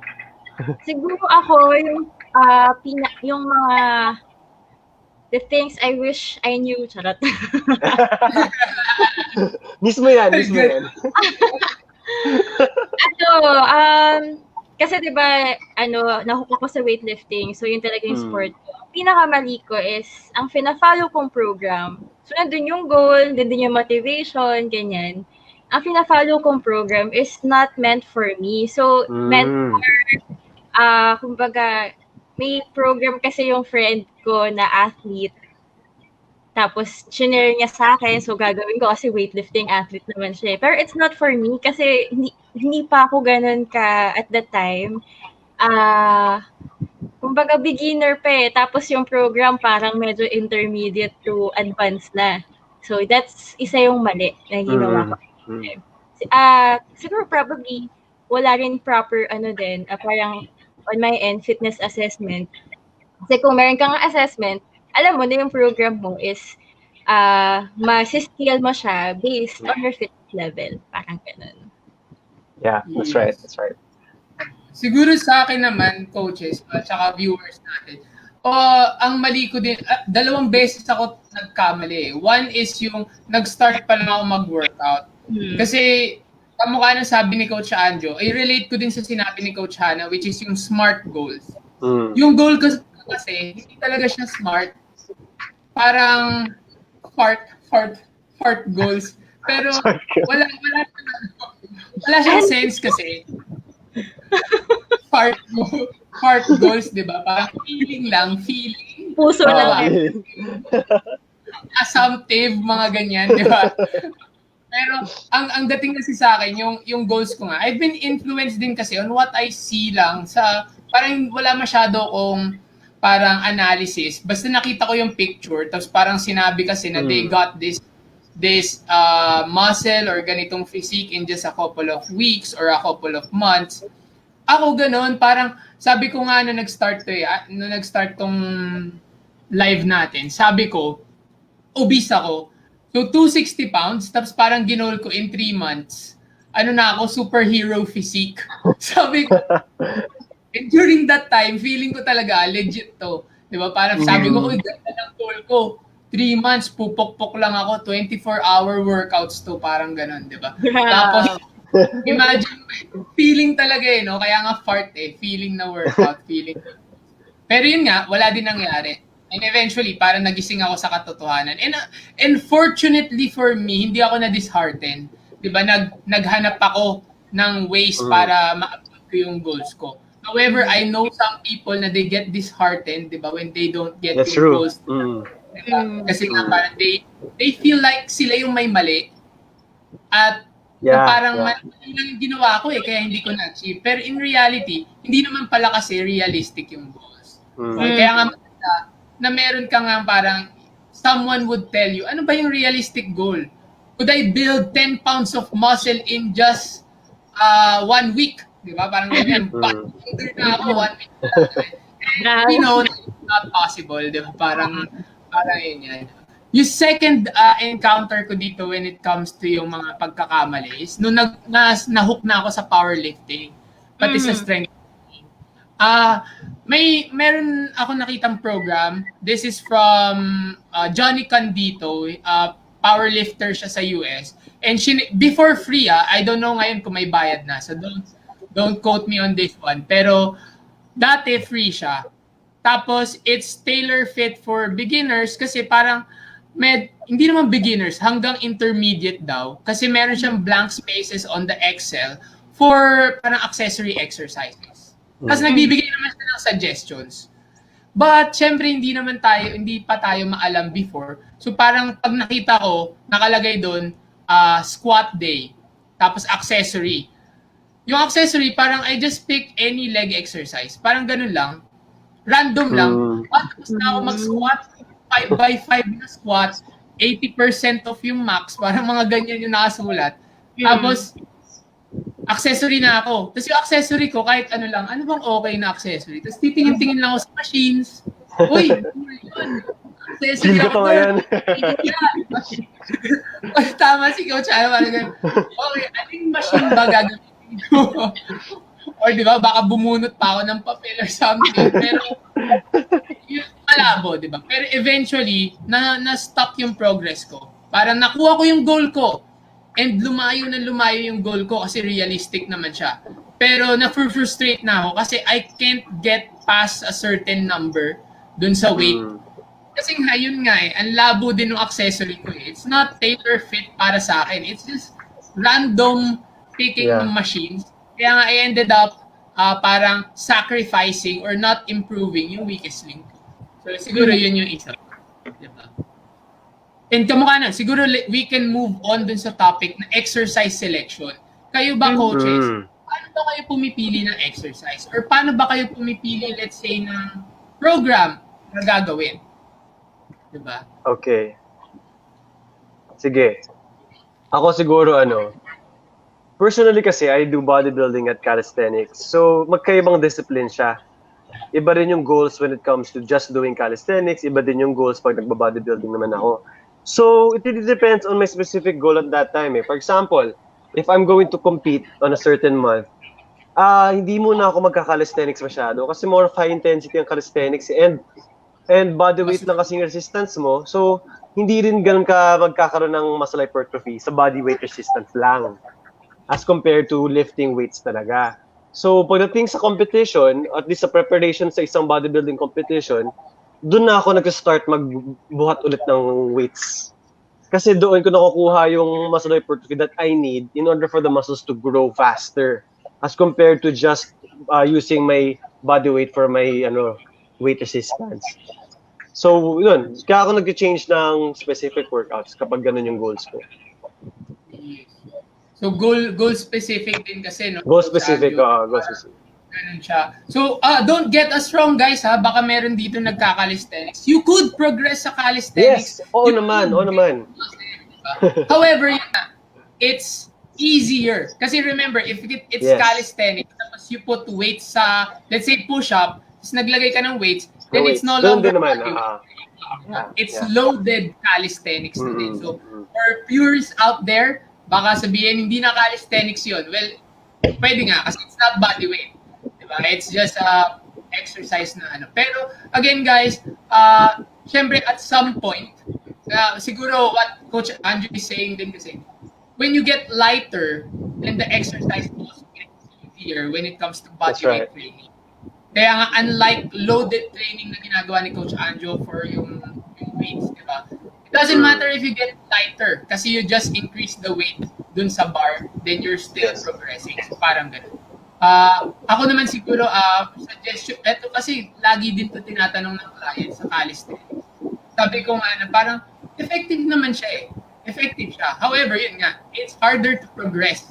Siguro ako, yung mga the things I wish I knew, charot. Mismo yan. Kasi diba, nahook ako sa weightlifting, so yun talaga yung sport ko. Ang pinakamali ko is, ang fina-follow kong program, so nandun yung goal, nandun yung motivation, ganyan. Ang fina-follow kong program is not meant for me. So, meant for, kumbaga, may program kasi yung friend ko na athlete. Tapos, shinare niya sa akin. So, gagawin ko kasi weightlifting athlete naman siya. Pero it's not for me kasi hindi pa ako ganun ka at that time. Kumbaga, beginner pa eh. Tapos yung program parang medyo intermediate to advanced na. So, that's isa yung mali na ginawa ko. Siguro probably, wala rin proper, parang on my end, fitness assessment. Kasi kung meron kang assessment, alam mo na yung program mo is ma-scale mo siya based on your fitness level. Parang ganun. Yeah, that's right. Siguro sa akin naman, coaches, at saka viewers natin, ang mali ko din, 2 beses ako nagkamali. One is yung nag-start pa lang ako mag-workout. Kasi, kamukha na sabi ni Coach Anjo, i-relate ko din sa sinabi ni Coach Hannah, which is yung SMART goals. Yung goal ko kasi, hindi talaga siya SMART. Parang fart goals. Pero wala siyang sense kasi. Fart goals, di ba? Parang feeling. Puso lang. Assumptive, mga ganyan, di ba? Pero ang dating kasi sa akin, yung goals ko nga, I've been influenced din kasi on what I see lang sa, parang wala masyado kong parang analysis. Basta nakita ko yung picture, tapos parang sinabi kasi na they got this muscle or ganitong physique in just a couple of weeks or a couple of months. Ako ganun, parang sabi ko nga nung nag-start tong live natin, sabi ko, obese ako. So 260 pounds, tapos parang ginol ko in 3 months. Na ako, superhero physique. Sabi ko, and during that time, feeling ko talaga, legit to. Di ba? Parang sabi ko, uy, ganda ng goal ko. 3 months, pupok-pok lang ako. 24-hour workouts to. Parang ganun, di ba? Tapos, imagine, feeling talaga no? Kaya nga fart feeling na workout, feeling. Pero yun nga, wala din nangyari. And eventually, parang nagising ako sa katotohanan. And fortunately for me, hindi ako na-dishearten. Di ba? Naghanap ako ng ways para ma-achieve ko yung goals ko. However, I know some people na they get disheartened, di ba, when they don't get That's yung true. goals. Diba? Kasi nga parang they feel like sila yung may mali. At parang mali lang yung ginawa ko kaya hindi ko na-achieve. Pero in reality, hindi naman pala kasi realistic yung goals. Kaya nga maganda na meron ka nga parang someone would tell you, ano ba yung realistic goal? Could I build 10 pounds of muscle in just 1 week? Di ba? Parang ganyan. But na ako 1 week. Not possible. Di ba? Parang yun yan. Yung second encounter ko dito when it comes to yung mga pagkakamali is nung na-hook na ako sa powerlifting. Pati sa strength. Meron ako nakitang program. This is from Johnny Candito. Powerlifter siya sa US. And before free, I don't know ngayon kung may bayad na. So don't quote me on this one. Pero dati free siya. Tapos it's tailor fit for beginners kasi parang hindi naman beginners, hanggang intermediate daw. Kasi meron siyang blank spaces on the Excel for parang accessory exercises. Tapos nagbibigay naman siya ng suggestions. But syempre hindi pa tayo maalam before. So parang pag nakita ko, nakalagay doon squat day, tapos accessory. Yung accessory, parang I just pick any leg exercise. Parang ganun lang. Random lang. Tapos na ako mag-squat, 5x5 na squat, 80% of yung max, parang mga ganyan yung nakasulat. Tapos, accessory na ako. Tapos yung accessory ko, kahit ano lang, ano bang okay na accessory? Tapos titingin-tingin lang ako sa machines. Uy, yun. Accessory ako doon. Tama si Coach. Okay, anong machine ba gagamitin ko? Or di ba, baka bumunot pa ako ng papel or something. Pero, yun, malabo, di ba? Pero eventually, na-stop yung progress ko. Parang nakuha ko yung goal ko. And lumayo yung goal ko kasi realistic naman siya. Pero na-frustrate na ako kasi I can't get past a certain number dun sa weight. Kasi nga, yun nga ang labo din ng accessory ko. It's not tailor fit para sa akin. It's just random picking ng machines. Kaya nga I ended up parang sacrificing or not improving yung weakest link. So siguro yun yung isa. Diba? And kamukha na, siguro we can move on dun sa topic na exercise selection. Kayo ba, coaches, paano ba kayo pumipili ng exercise? Or paano ba kayo pumipili, let's say, ng program na gagawin? Diba? Okay. Sige. Ako siguro personally kasi, I do bodybuilding at calisthenics. So, magkaibang discipline siya. Iba rin yung goals when it comes to just doing calisthenics. Iba din yung goals pag nagba-bodybuilding naman ako. So, it really depends on my specific goal at that time. For example, if I'm going to compete on a certain month, hindi muna ako magka-calisthenics masyado kasi more of high intensity ang calisthenics and body weight lang kasing resistance mo. So, hindi rin ganun ka magkakaroon ng muscle hypertrophy sa body weight resistance lang as compared to lifting weights talaga. So, pagdating sa competition, at least sa preparation sa isang bodybuilding competition, doon na ako nag-start magbuhat ulit ng weights. Kasi doon ko nakukuha yung muscle hypertrophy that I need in order for the muscles to grow faster as compared to just using my body weight for my weight resistance. So, yun. Kaya ako nag-change ng specific workouts kapag ganun yung goals ko. So, goal specific din kasi, no? Goal specific, goal specific. Ganun siya. So, don't get us wrong, guys, ha? Baka meron dito nagka-calisthenics. You could progress sa calisthenics. Yes, oo naman. However, it's easier. Kasi remember, if it's calisthenics, tapos you put weights sa, let's say, push-up, tapos naglagay ka ng weights, then it's no longer it's loaded calisthenics na din. So, for purists out there, baka sabihin, hindi na calisthenics yun. Well, pwede nga, kasi it's not body weight. Diba? It's just exercise na Pero, again, guys, syempre, at some point, siguro what Coach Andrew is saying din kasi, when you get lighter, then the exercise also gets easier when it comes to body weight training. Kaya nga, unlike loaded training na ginagawa ni Coach Andrew for yung weights, diba? It doesn't matter if you get lighter kasi you just increase the weight dun sa bar, then you're still progressing. So, parang ganun. Ako naman siguro, suggestion, eto kasi lagi din to tinatanong ng client sa calisthenics. Sabi ko nga parang effective naman siya Effective siya. However, yun nga, it's harder to progress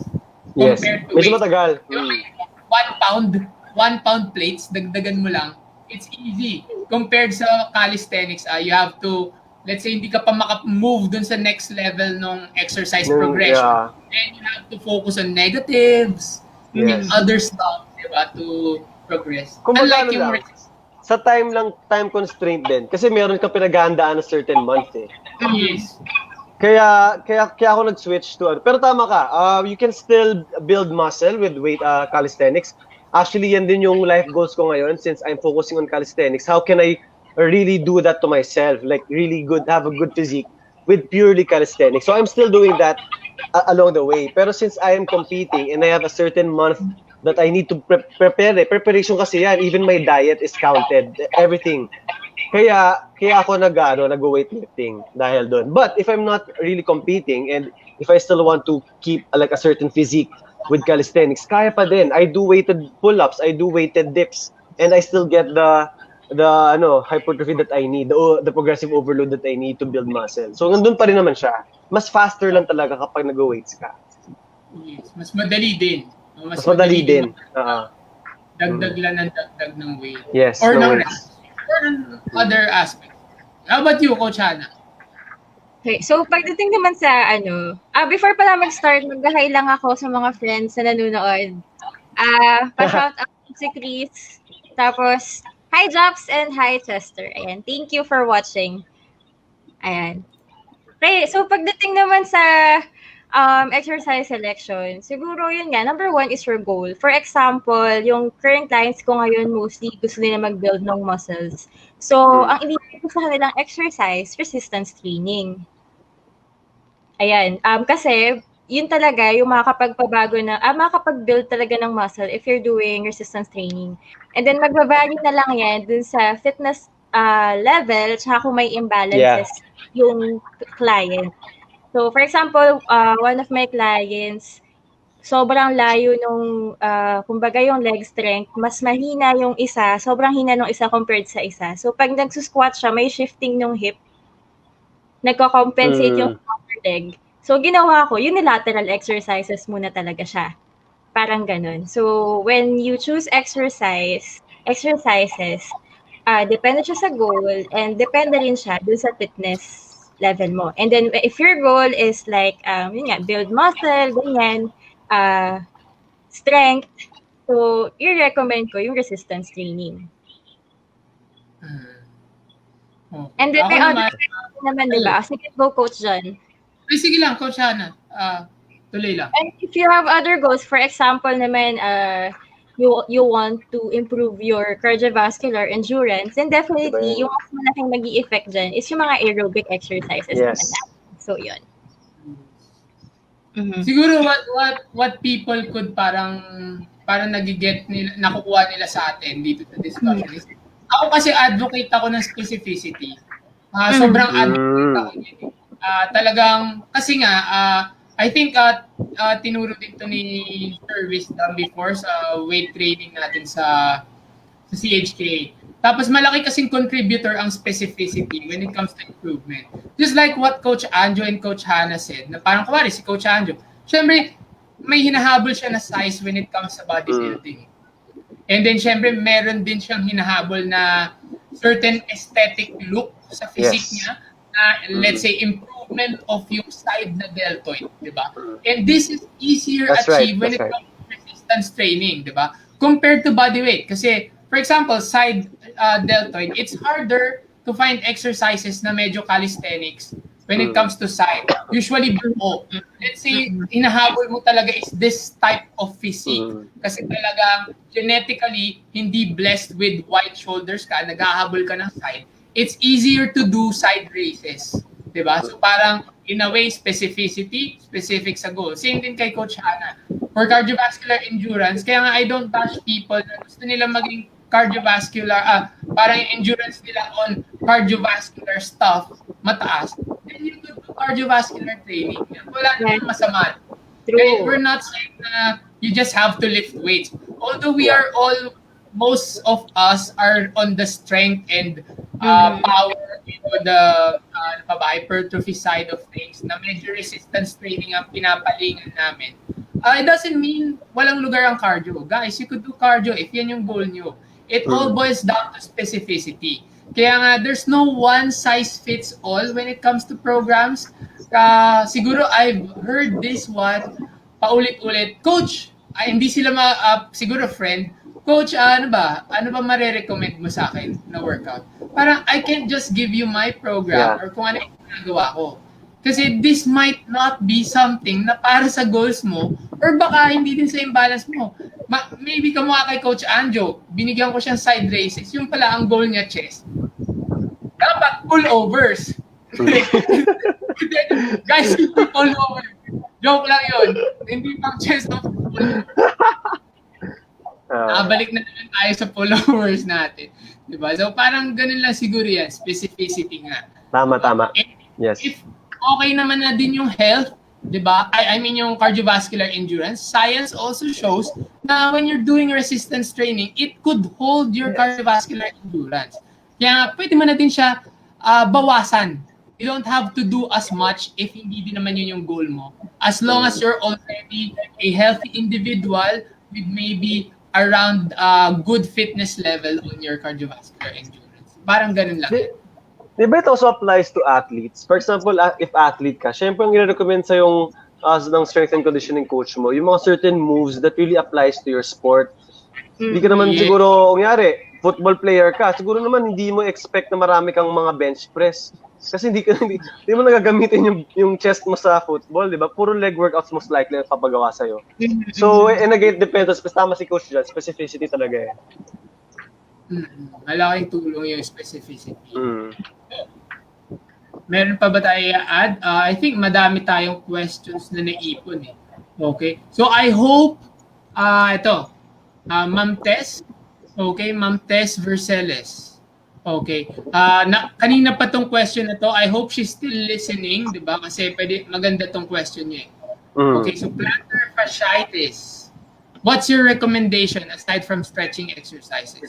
compared to weight. Medyo matagal. 1 pound plates, dagdagan mo lang, it's easy. Compared sa calisthenics, you have to, let's say, hindi ka pa maka-move dun sa next level ng exercise progression. Then you have to focus on negatives, and other stuff, diba, to progress. Unlike yung sa time constraint din. Kasi meron kang pinaghahandaan na certain month Yes. Kaya ako nag-switch to pero tama ka. You can still build muscle with weight calisthenics. Actually, yan din yung life goals ko ngayon since I'm focusing on calisthenics. How can I really do that to myself? Like really have a good physique with purely calisthenics. So I'm still doing that along the way. Pero since I am competing and I have a certain month that I need to prepare, preparation kasi yan, even my diet is counted, everything. Kaya ako nag-weightlifting dahil doon. But if I'm not really competing and if I still want to keep like a certain physique with calisthenics, kaya pa din. I do weighted pull-ups, I do weighted dips, and I still get the hypertrophy that I need, the progressive overload that I need to build muscle. So nandun pa rin naman siya. Mas faster lang talaga kapag nag-weights ka. Yes, mas madali din. Mas madali din. Dagdag lang ng dagdag ng weight. Yes. Or ng rest. Or other aspects. How about you, Coach Hannah? Okay, so pagdating naman sa before pala mag-start, mag-hi lang ako sa mga friends na nanonood. Pa-shout out si Chris. Tapos, hi Japs and hi Chester. Ayan, thank you for watching. Ayan. Okay, so pagdating naman sa exercise selection, siguro yun nga, number 1 is your goal. For example, yung current clients ko ngayon, mostly gusto nila mag-build ng muscles. So, ang iniisip ko sa kanilang exercise, resistance training. Ayan, kasi yun talaga yung makakapag-build talaga ng muscle if you're doing resistance training. And then magbabago na lang yan dun sa fitness level, tsaka kung may imbalances yung client. So, for example, one of my clients, sobrang layo nung, kumbaga yung leg strength, mas mahina yung isa, sobrang hina nung isa compared sa isa. So, pag nagsusquat siya, may shifting nung hip, nagko-compensate yung upper leg. So, ginawa ko, unilateral exercises muna talaga siya. Parang ganun. So, when you choose exercises, depende siya sa goal and depende rin siya dun sa fitness level mo. And then, if your goal is like, build muscle, ganyan, strength, so, i-recommend ko yung resistance training. And then, may other naman, diba? Sige, go, Coach John. Ay, sige lang, Coach Hannah. Tuloy lang. And if you have other goals, for example naman, you want to improve your cardiovascular endurance, then definitely, yung mas malaking mag-i-effect dyan is yung mga aerobic exercises. Yes. So, yun. Siguro what people could parang nagiget nila, nakukuha nila sa atin dito sa discussion is, ako kasi advocate ako ng specificity. Sobrang advocate ako dito. Talagang, kasi nga, I think tinuro din to ni Service before sa weight training natin sa CHK. Tapos malaki kasing contributor ang specificity when it comes to improvement. Just like what Coach Anjo and Coach Hannah said, na parang kumari si Coach Anjo, syempre may hinahabol siya na size when it comes sa bodybuilding. And then syempre meron din siyang hinahabol na certain aesthetic look sa physique niya, na let's say improvement of yung side na deltoid, di ba? And this is easier achieved when it comes to resistance training, di ba? Compared to body weight. Kasi, for example, side deltoid, it's harder to find exercises na medyo calisthenics when it comes to side. Usually, buo. Let's say, hinahabol mo talaga is this type of physique. Kasi talagang genetically, hindi blessed with wide shoulders ka, naghahabol ka ng side. It's easier to do side races. Diba? So parang, in a way, specific sa goal. Same din kay Coach Hannah. For cardiovascular endurance, kaya nga I don't bash people na gusto nila maging cardiovascular, parang yung endurance nila on cardiovascular stuff, mataas. Then you do cardiovascular training. Wala namang masama. Okay, we're not saying na you just have to lift weights. Although we are all, most of us are on the strength and power, the hypertrophy side of things, na medyo resistance training ang pinapalingan namin. It doesn't mean walang lugar ang cardio. Guys, you could do cardio if yan yung goal nyo. It all boils down to specificity. Kaya nga, there's no one size fits all when it comes to programs. Siguro I've heard this one paulit-ulit. Coach, hindi sila siguro friend, Coach, ano ba mare-recommend mo sa akin na workout? Parang I can't just give you my program or kung ano yung ginagawa ko. Kasi this might not be something na para sa goals mo or baka hindi din sa imbalance mo. Maybe kamukha kay Coach Anjo, binigyan ko siyang side races. Yung pala ang goal niya, chest. Dapat pullovers. Guys, pullovers. Joke lang yun. Hindi pang chest of full. Balik na naman tayo sa followers natin. Diba? So parang ganun lang siguro yan. Specificity nga. Tama. Yes. If okay naman na din yung health, diba? I mean yung cardiovascular endurance, science also shows na when you're doing resistance training, it could hold your cardiovascular endurance. Kaya pwede mo na din siya bawasan. You don't have to do as much if hindi din naman yun yung goal mo. As long as you're already a healthy individual with maybe around good fitness level on your cardiovascular endurance. Parang ganun lang. Diba it also applies to athletes? For example, if athlete ka, syempre ang i-recommend sa yung ng strength and conditioning coach mo, yung mga certain moves that really applies to your sport. Hindi ka naman siguro, kunyari, football player ka, siguro naman hindi mo expect na marami kang mga bench press. Kasi hindi mo nagagamitin yung chest mo sa football, di ba? Puro leg workouts most likely ang papagawa sa'yo. So, and again, it depends. Tama si coach dyan, specificity talaga eh. Malaking tulong yung specificity. Meron pa ba tayo i-add? I think madami tayong questions na naipon eh. Okay? So, I hope, Ma'am Tess. Okay, Ma'am Tess Verceles. Okay. Kanina pa tong question na to. I hope she's still listening, 'di ba? Kasi maganda tong question niya. Okay, so plantar fasciitis. What's your recommendation aside from stretching exercises?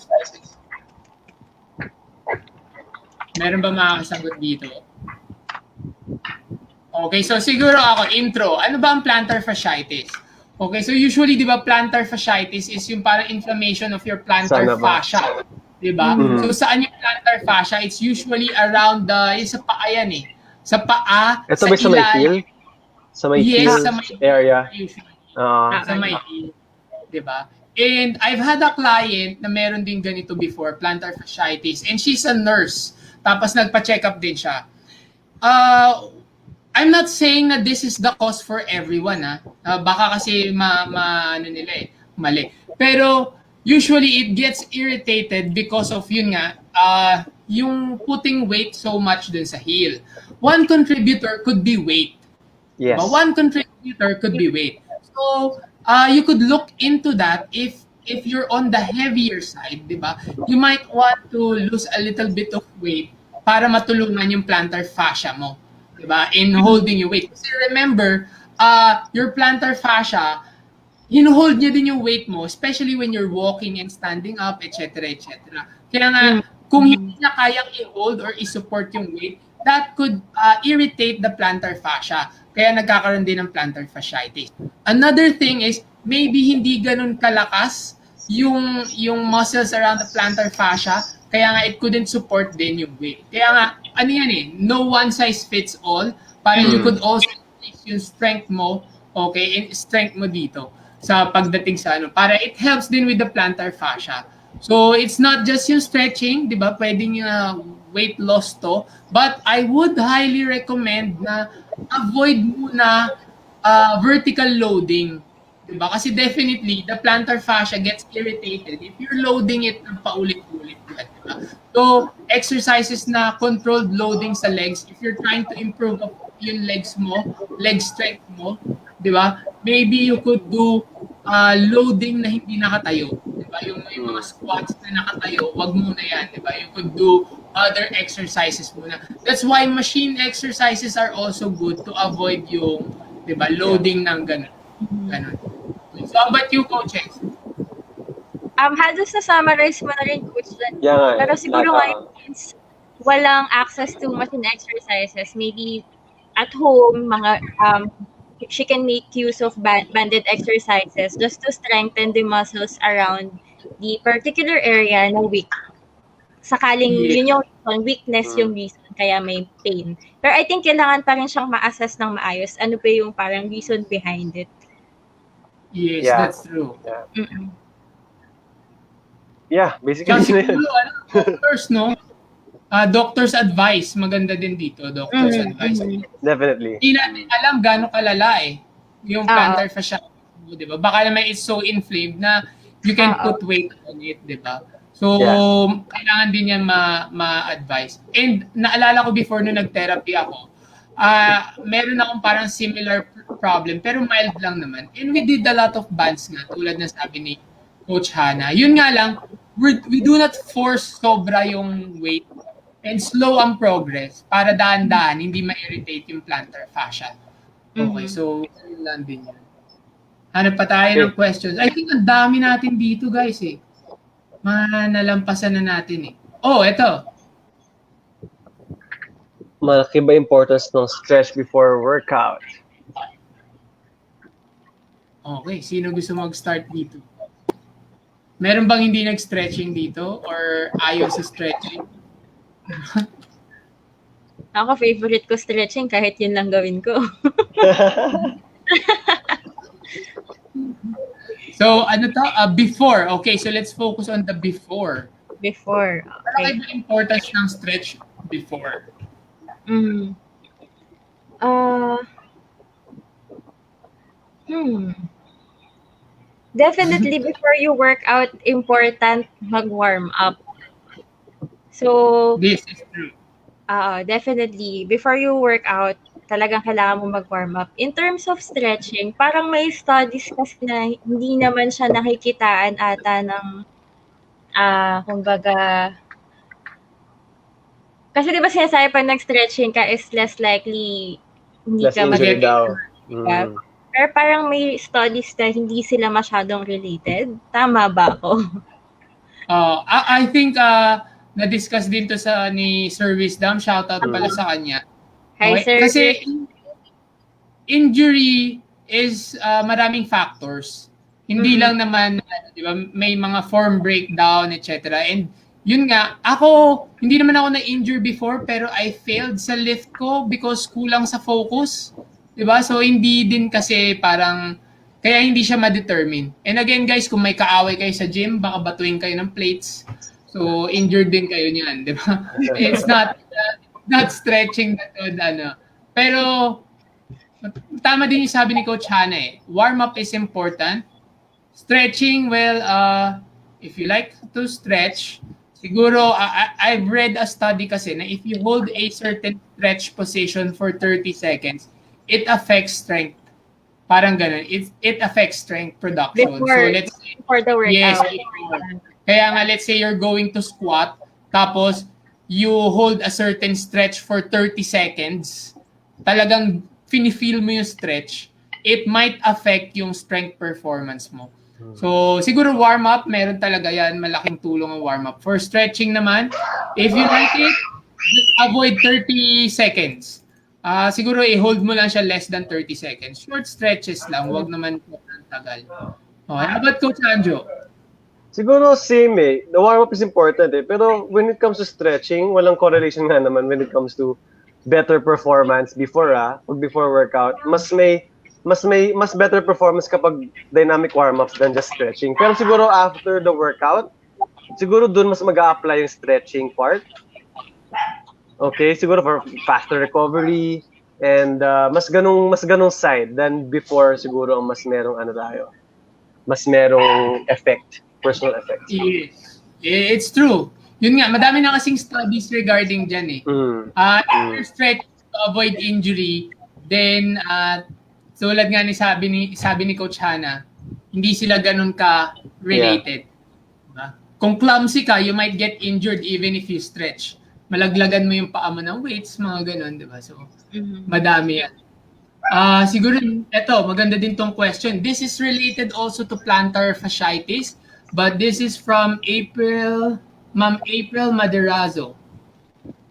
Meron ba makakasagot dito? Okay, so siguro ako intro. Ano ba ang plantar fasciitis? Okay, so usually 'di ba plantar fasciitis is yung parang inflammation of your plantar fascia. Diba? So saan yung plantar fascia? It's usually around sa paa yan eh. Sa paa, ito ba sa may heel? Sa may heel area? Sa may heel. Diba? And I've had a client na meron din ganito before, plantar fasciitis. And she's a nurse. Tapos nagpa-check up din siya. I'm not saying na this is the cause for everyone. Baka kasi ano nila eh, mali. Pero usually it gets irritated because of yun nga, yung putting weight so much dun sa heel. One contributor could be weight. Yes. But one contributor could be weight. So, you could look into that if you're on the heavier side, di ba? You might want to lose a little bit of weight para matulungan yung plantar fascia mo, di ba? In holding your weight. Kasi remember, your plantar fascia, hinuhold niya din yung weight mo, especially when you're walking and standing up, etc., etc. Kaya nga, kung hindi niya kayang i-hold or i-support yung weight, that could irritate the plantar fascia. Kaya nagkakaroon din ng plantar fasciitis. Another thing is, maybe hindi ganun kalakas yung muscles around the plantar fascia, kaya nga it couldn't support din yung weight. Kaya nga, ano yan eh, no one size fits all. Parang you could also increase yung strength mo, okay, and strength mo dito sa pagdating sa ano, para it helps din with the plantar fascia. So it's not just yung stretching, di ba? Pwedeng weight loss to, but I would highly recommend na avoid muna vertical loading, di ba? Kasi definitely the plantar fascia gets irritated if you're loading it ng paulit-ulit, di ba? So exercises na controlled loading sa legs, if you're trying to improve yung legs mo, leg strength mo, di ba? Maybe you could do loading na hindi nakatayo. Diba? Yung mga squats na nakatayo, wag muna yan. Diba? You could do other exercises muna. That's why machine exercises are also good to avoid yung loading ng ganun. So how about you, coaches? Halos na-summarize mo na rin, Coach. Pero siguro ngayon, since walang access to machine exercises, maybe at home, she can make use of banded exercises just to strengthen the muscles around the particular area na weak. Sakaling yun yung weakness yung reason kaya may pain. Pero I think kailangan pa rin siyang ma-assess ng maayos. Ano pa yung parang reason behind it? Yes, that's true. Yeah, basically. Kasi doctors, no? Doctor's advice, maganda din dito, doctor's advice. Definitely. Hindi natin alam gaano kalala yung plantar fascia, di ba? Baka naman it's so inflamed na you can put weight on it, di ba? So, kailangan din yan ma-advise. And naalala ko before nung nag-therapy ako, meron akong parang similar problem, pero mild lang naman. And we did a lot of bands nga, tulad na sabi ni Coach Hana. Yun nga lang, we do not force sobra yung weight and slow ang progress para daan-daan, hindi ma-irritate yung plantar fascia. Okay, so yun lang din yun. Hanap pa tayo ng questions. I think ang dami natin dito, guys, eh. Nalampasan na natin, eh. Oh, eto. Malaki ba importance ng stretch before workout? Okay, sino gusto mag-start dito? Meron bang hindi nag-stretching dito or ayaw sa stretching? Ako, favorite ko stretching kahit yun lang gawin ko. So, ano to? Before. Okay, so let's focus on the before. Before. Ano Okay. ba yung importance ng stretch before? Definitely before you work out, important mag-warm up. So, This is true. definitely before you work out, talagang kailangan mo mag-warm up. In terms of stretching, parang may studies kasi na hindi naman siya nakikitaan ata ng kumbaga, kasi di ba sinasabi pag nag-stretching ka is less likely hindi Less ka injury mag- daw. Pero parang may studies na hindi sila masyadong related. Tama ba ako? I think na-discuss din to sa ni Sir Wisdom. Shoutout pala sa kanya. Hi, Okay, sir. kasi injury is maraming factors. Hindi lang naman, di ba, may mga form breakdown, etc. And yun nga, hindi naman ako na-injure before, pero I failed sa lift ko because kulang sa focus. Di ba? So, hindi din kasi parang, kaya hindi siya ma-determine. And again, guys, kung may kaaway kayo sa gym, baka batuin kayo ng plates. So, injured din kayo niyan, di ba? It's not stretching that would, Pero, tama din yung sabi ni Coach Hana eh. Warm-up is important. Stretching, well, if you like to stretch, siguro, I've read a study kasi na if you hold a certain stretch position for 30 seconds, it affects strength. Parang ganun. It affects strength production. So, let's say, Before the workout. yes, kaya nga, let's say you're going to squat, tapos you hold a certain stretch for 30 seconds, talagang feel mo yung stretch, it might affect yung strength performance mo. So, siguro warm-up, meron talaga yan, malaking tulong ang warm-up. For stretching naman, if you like it, just avoid 30 seconds. Siguro i-hold mo lang siya less than 30 seconds. Short stretches lang, wag naman ang tagal. Okay, how about Coach Anjo? Siguro same eh. The warm-up is important eh. Pero when it comes to stretching, walang correlation nga naman when it comes to better performance before workout. Mas better performance kapag dynamic warm-ups than just stretching. Pero siguro after the workout, siguro dun mas mag-a-apply yung stretching part. Okay, siguro for faster recovery and mas ganong side than before siguro ang mas merong effect, personal effect. Yes, it's true. Yun nga, madami na kasing studies regarding dyan eh. If you stretch to avoid injury, then tulad nga sabi ni Coach Hana, hindi sila ganun ka related. Diba? Kung clumsy ka, you might get injured even if you stretch. Malaglagan mo yung paa mo ng weights, mga ganun, di ba? So, madami yan. Siguro, maganda din tong question. This is related also to plantar fasciitis, but this is from Ma'am April Maderazo.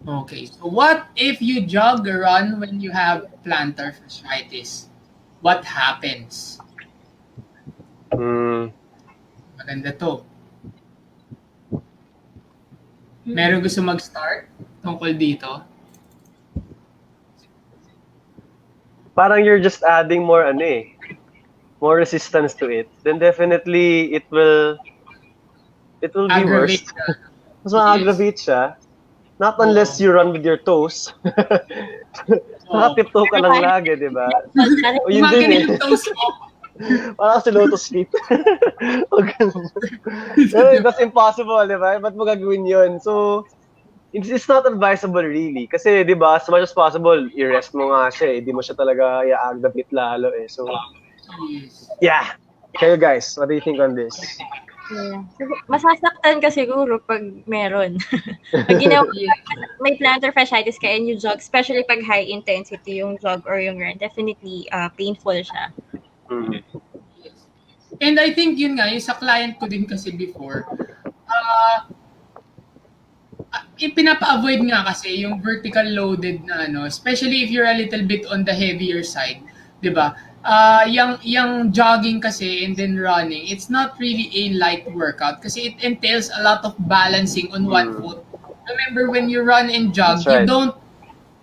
Okay, so what if you jog or run when you have plantar fasciitis? What happens? Maganda to. Meron gusto mag-start tungkol dito? Parang you're just adding more resistance to it. Then definitely it will be worse. Mas ma-aggravate siya. Not unless you run with your toes. Nakatiptoe ka lang lagi, di ba? Yun din eh. Yung toes mo. Parang si lotus feet. That's impossible, di ba? Ba't mo gagawin yun? So, it's not advisable really. Kasi, di ba, as much as possible, i-rest mo nga siya eh. Di mo siya talaga i-aggravate lalo eh. So, yeah. Kayo guys, what do you think on this? Yeah. Masasaktan ka siguro pag meron. Pag ginawa may plantar fasciitis ka and you jog, especially pag high intensity yung jog or yung run, definitely painful siya. And I think yun nga, yung sa client ko din kasi before, pinapa-avoid nga kasi yung vertical loaded na especially if you're a little bit on the heavier side, 'di ba? Yung jogging kasi and then running, it's not really a light workout kasi it entails a lot of balancing on one foot. Remember when you run and jog, you don't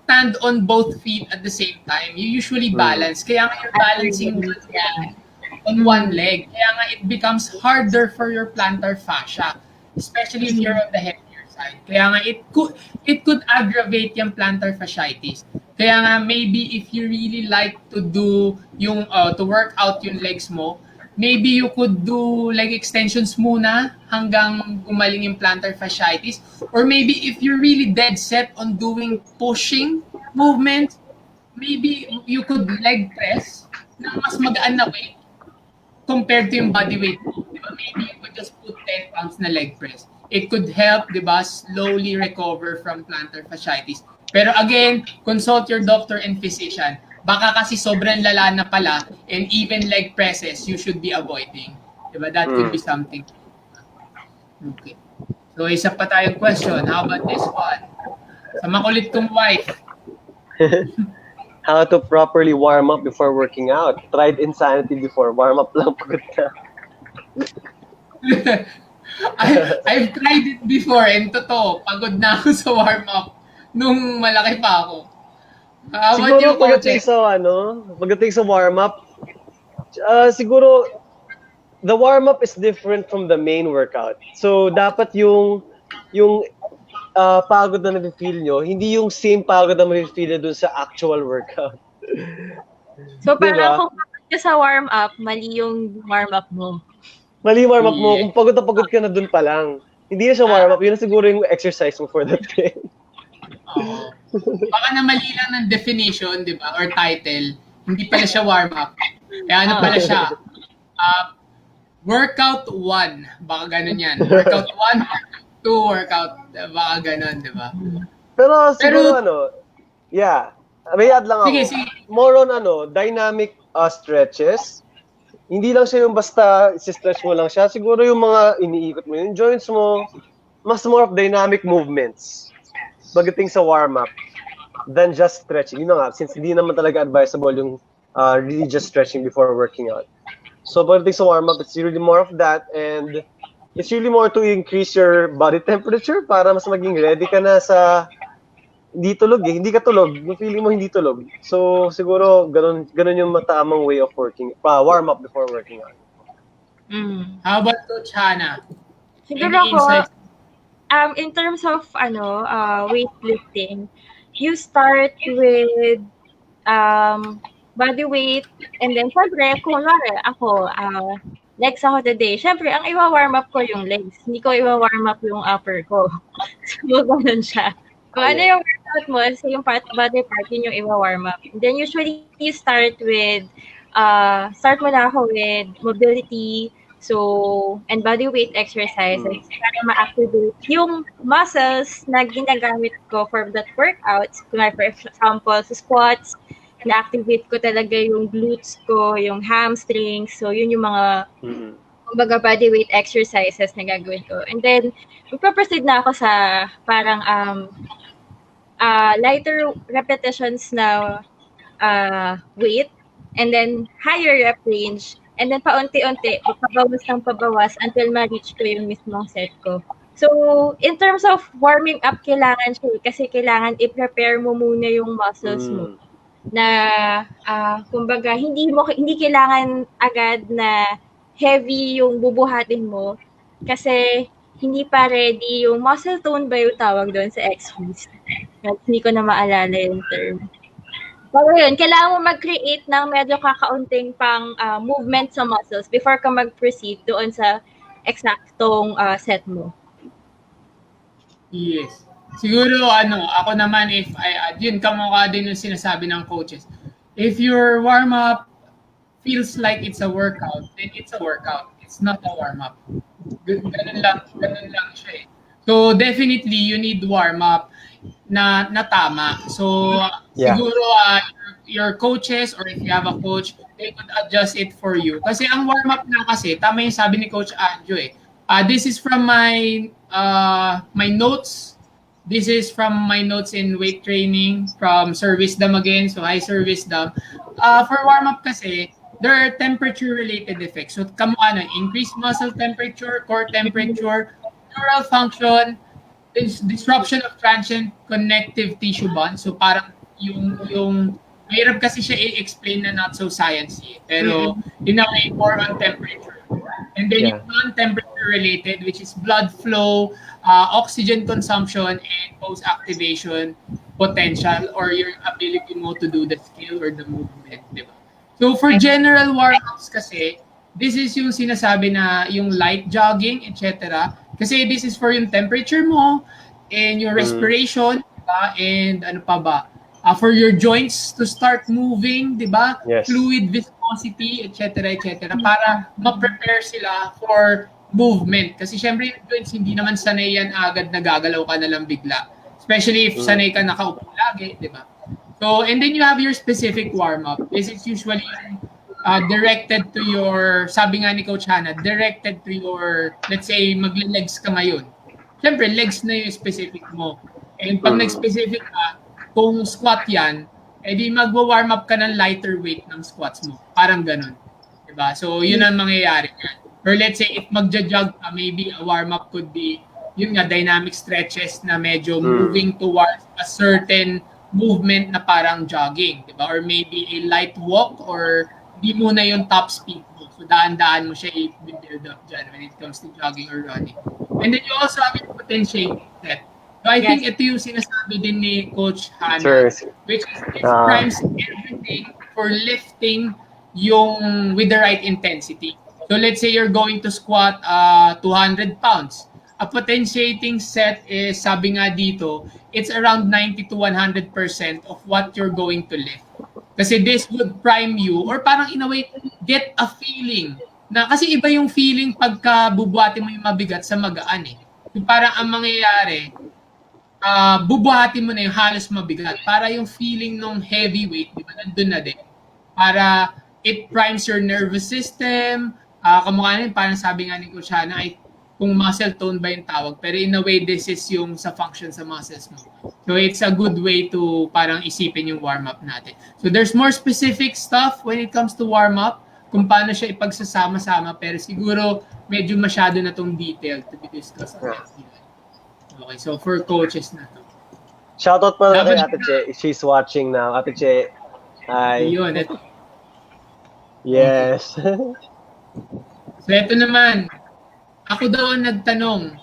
stand on both feet at the same time. You usually balance. Kaya nga you're balancing on one leg. Kaya nga it becomes harder for your plantar fascia, especially if you're on the heavier side. Kaya nga it could aggravate yung plantar fasciitis. Kaya nga maybe if you really like to do yung to work out yung legs mo, maybe you could do leg extensions muna hanggang gumaling yung plantar fasciitis, or maybe if you're really dead set on doing pushing movements, maybe you could leg press na mas magaan na weight compared to yung body weight mo. Diba? Maybe you could just put 10 pounds na leg press. It could help, diba, slowly recover from plantar fasciitis. Pero again, consult your doctor and physician. Baka kasi sobrang lala na pala, and even leg presses you should be avoiding. Diba? That could be something. Okay. So isa pa tayong question. How about this one? Sa makulit kong wife. How to properly warm up before working out. Tried insanity before. Warm up lang pagod na. I've tried it before and totoo, pagod na ako sa warm up nung malaki pa ako. Siguro pagdating sa warm up, siguro the warm up is different from the main workout. So dapat yung pagod na nafe-feel nyo, hindi yung same pagod na mafe-feel nyo dun sa actual workout. So parang kung pagod ka sa warm up, mali yung warm up mo. Mali yung warm up mo, kung pagod na pagod ka na dun pa lang. Hindi na siya warm up, yun na siguro yung exercise mo for that day. Baka na mali lang ng definition, di ba, or title, hindi pala siya warm up. Kaya ano pala siya? Workout 1, baka ganun yan. Workout 1, 2, workout, baka ganun, di ba? Pero siguro may add lang ako. Sige. More on dynamic stretches. Hindi lang siya yung basta i-stretch mo lang siya. Siguro yung mga iniikot mo, yung joints mo, mas more of dynamic movements pagdating sa warm-up than just stretching. Yun nga, since hindi naman talaga advisable yung really just stretching before working out. So pagdating sa warm-up, it's really more of that, and it's really more to increase your body temperature para mas maging ready ka na sa hindi tulog eh. Hindi ka tulog. Yung feeling mo hindi tulog. So siguro ganun yung matamang way of working. Warm-up before working out. How about Coach Hannah? Siguro ako, in terms of weightlifting, you start with body weight, and then syempre, kunwari ako, legs ako today. Syempre, ang iwa-warm up ko yung legs. Hindi ko iwa-warm up yung upper ko. So, ganun siya. Kung ano yung workout mo, so yung body part, yun yung iwa-warm up. And then usually, you start muna ako with mobility, and body weight exercises para ma-activate yung muscles na ginagamit ko for that workout. For example, sa squats, na-activate ko talaga yung glutes ko, yung hamstrings. So, yun yung mga kumbaga body weight exercises na gagawin ko. And then, magpa-proceed na ako sa parang lighter repetitions na weight, and then higher rep range. And then paunti-unti, pabawas until ma-reach ko yung mismong set ko. So, in terms of warming up, kailangan siya kasi kailangan i-prepare mo muna yung muscles mo. Na, kumbaga, hindi kailangan agad na heavy yung bubuhatin mo kasi hindi pa ready yung muscle tone ba yung tawag doon sa XPs. Hindi ko na maalala yung term. Pero yun, kailangan mo mag-create ng medyo kakaunting pang movement sa muscles before ka mag-proceed doon sa eksaktong set mo. Yes. Siguro, ako naman, if I add, yun, kamukha din yung sinasabi ng coaches. If your warm-up feels like it's a workout, then it's a workout. It's not a warm-up. Ganun lang siya eh. So, definitely, you need warm-up na tama. So, siguro, your coaches, or if you have a coach, they could adjust it for you. Kasi ang warm-up na kasi, tama yung sabi ni Coach Anjo eh. This is from my notes. This is from my notes in weight training from Sir Wisdom again. So, hi Sir Wisdom. For warm-up kasi, there are temperature-related effects. So, increased muscle temperature, core temperature, neural function, disruption of transient connective tissue bonds. So, parang yung mahirap kasi siya i-explain na not so sciencey. Pero, in a way, more on temperature. And then yung non-temperature related, which is blood flow, oxygen consumption, and post-activation potential, or your ability mo to do the skill or the movement, di ba? So for general warm-ups kasi, this is yung sinasabi na yung light jogging, etc. Kasi this is for yung temperature mo, and your respiration, diba? And ano pa ba? For your joints to start moving, di ba? Yes. Fluid viscosity, etc. Para ma-prepare sila for movement. Kasi syempre yung joints, hindi naman sanay yan agad na gagalaw ka na lang bigla. Especially if sanay ka nakaupo lagi, di ba? So, and then you have your specific warm-up. This is usually directed to your, sabi nga ni Coach Hannah, directed to your, let's say, magle-legs ka ngayon. Syempre, legs na yung specific mo. And pag nag-specific ka, kung squat yan, edi magwa-warm up ka ng lighter weight ng squats mo. Parang ganun. Diba? So, yun ang mangyayari yan. Or let's say, if magja-jog ka, maybe a warm-up could be, yun nga, dynamic stretches na medyo moving towards a certain movement na parang jogging. Diba? Or maybe a light walk, or di muna yung top speed mo. So, daan-daan mo siya i-build up dyan when it comes to jogging or running. And then you also have your potentiating set. So I think ito yung sinasabi din ni Coach Hannah, which is it primes everything for lifting yung with the right intensity. So let's say you're going to squat 200 pounds. A potentiating set is, sabi nga dito, it's around 90 to 100% of what you're going to lift. Kasi this would prime you, or parang in a way, get a feeling. Kasi iba yung feeling pagka bubuhatin mo yung mabigat sa magaan eh. So parang ang mangyayari, bubuhatin mo na yung halos mabigat. Para yung feeling ng heavyweight, di ba, nandun na din. Para it primes your nervous system. Kamukha na parang sabi nga ni Coach Hannah, ay kung muscle tone ba yung tawag. Pero in a way, this is yung sa function sa muscles mo. So it's a good way to parang isipin yung warm-up natin. So there's more specific stuff when it comes to warm-up, kung paano siya ipagsasama-sama. Pero siguro, medyo masyado na tong detail to be discussed on next video. Okay, so for coaches na to. Shoutout pa na kay Ate Che. She's watching now. Ate Che. Hi. Ayun. Yes. So ito naman. Ako daw ang nagtanong.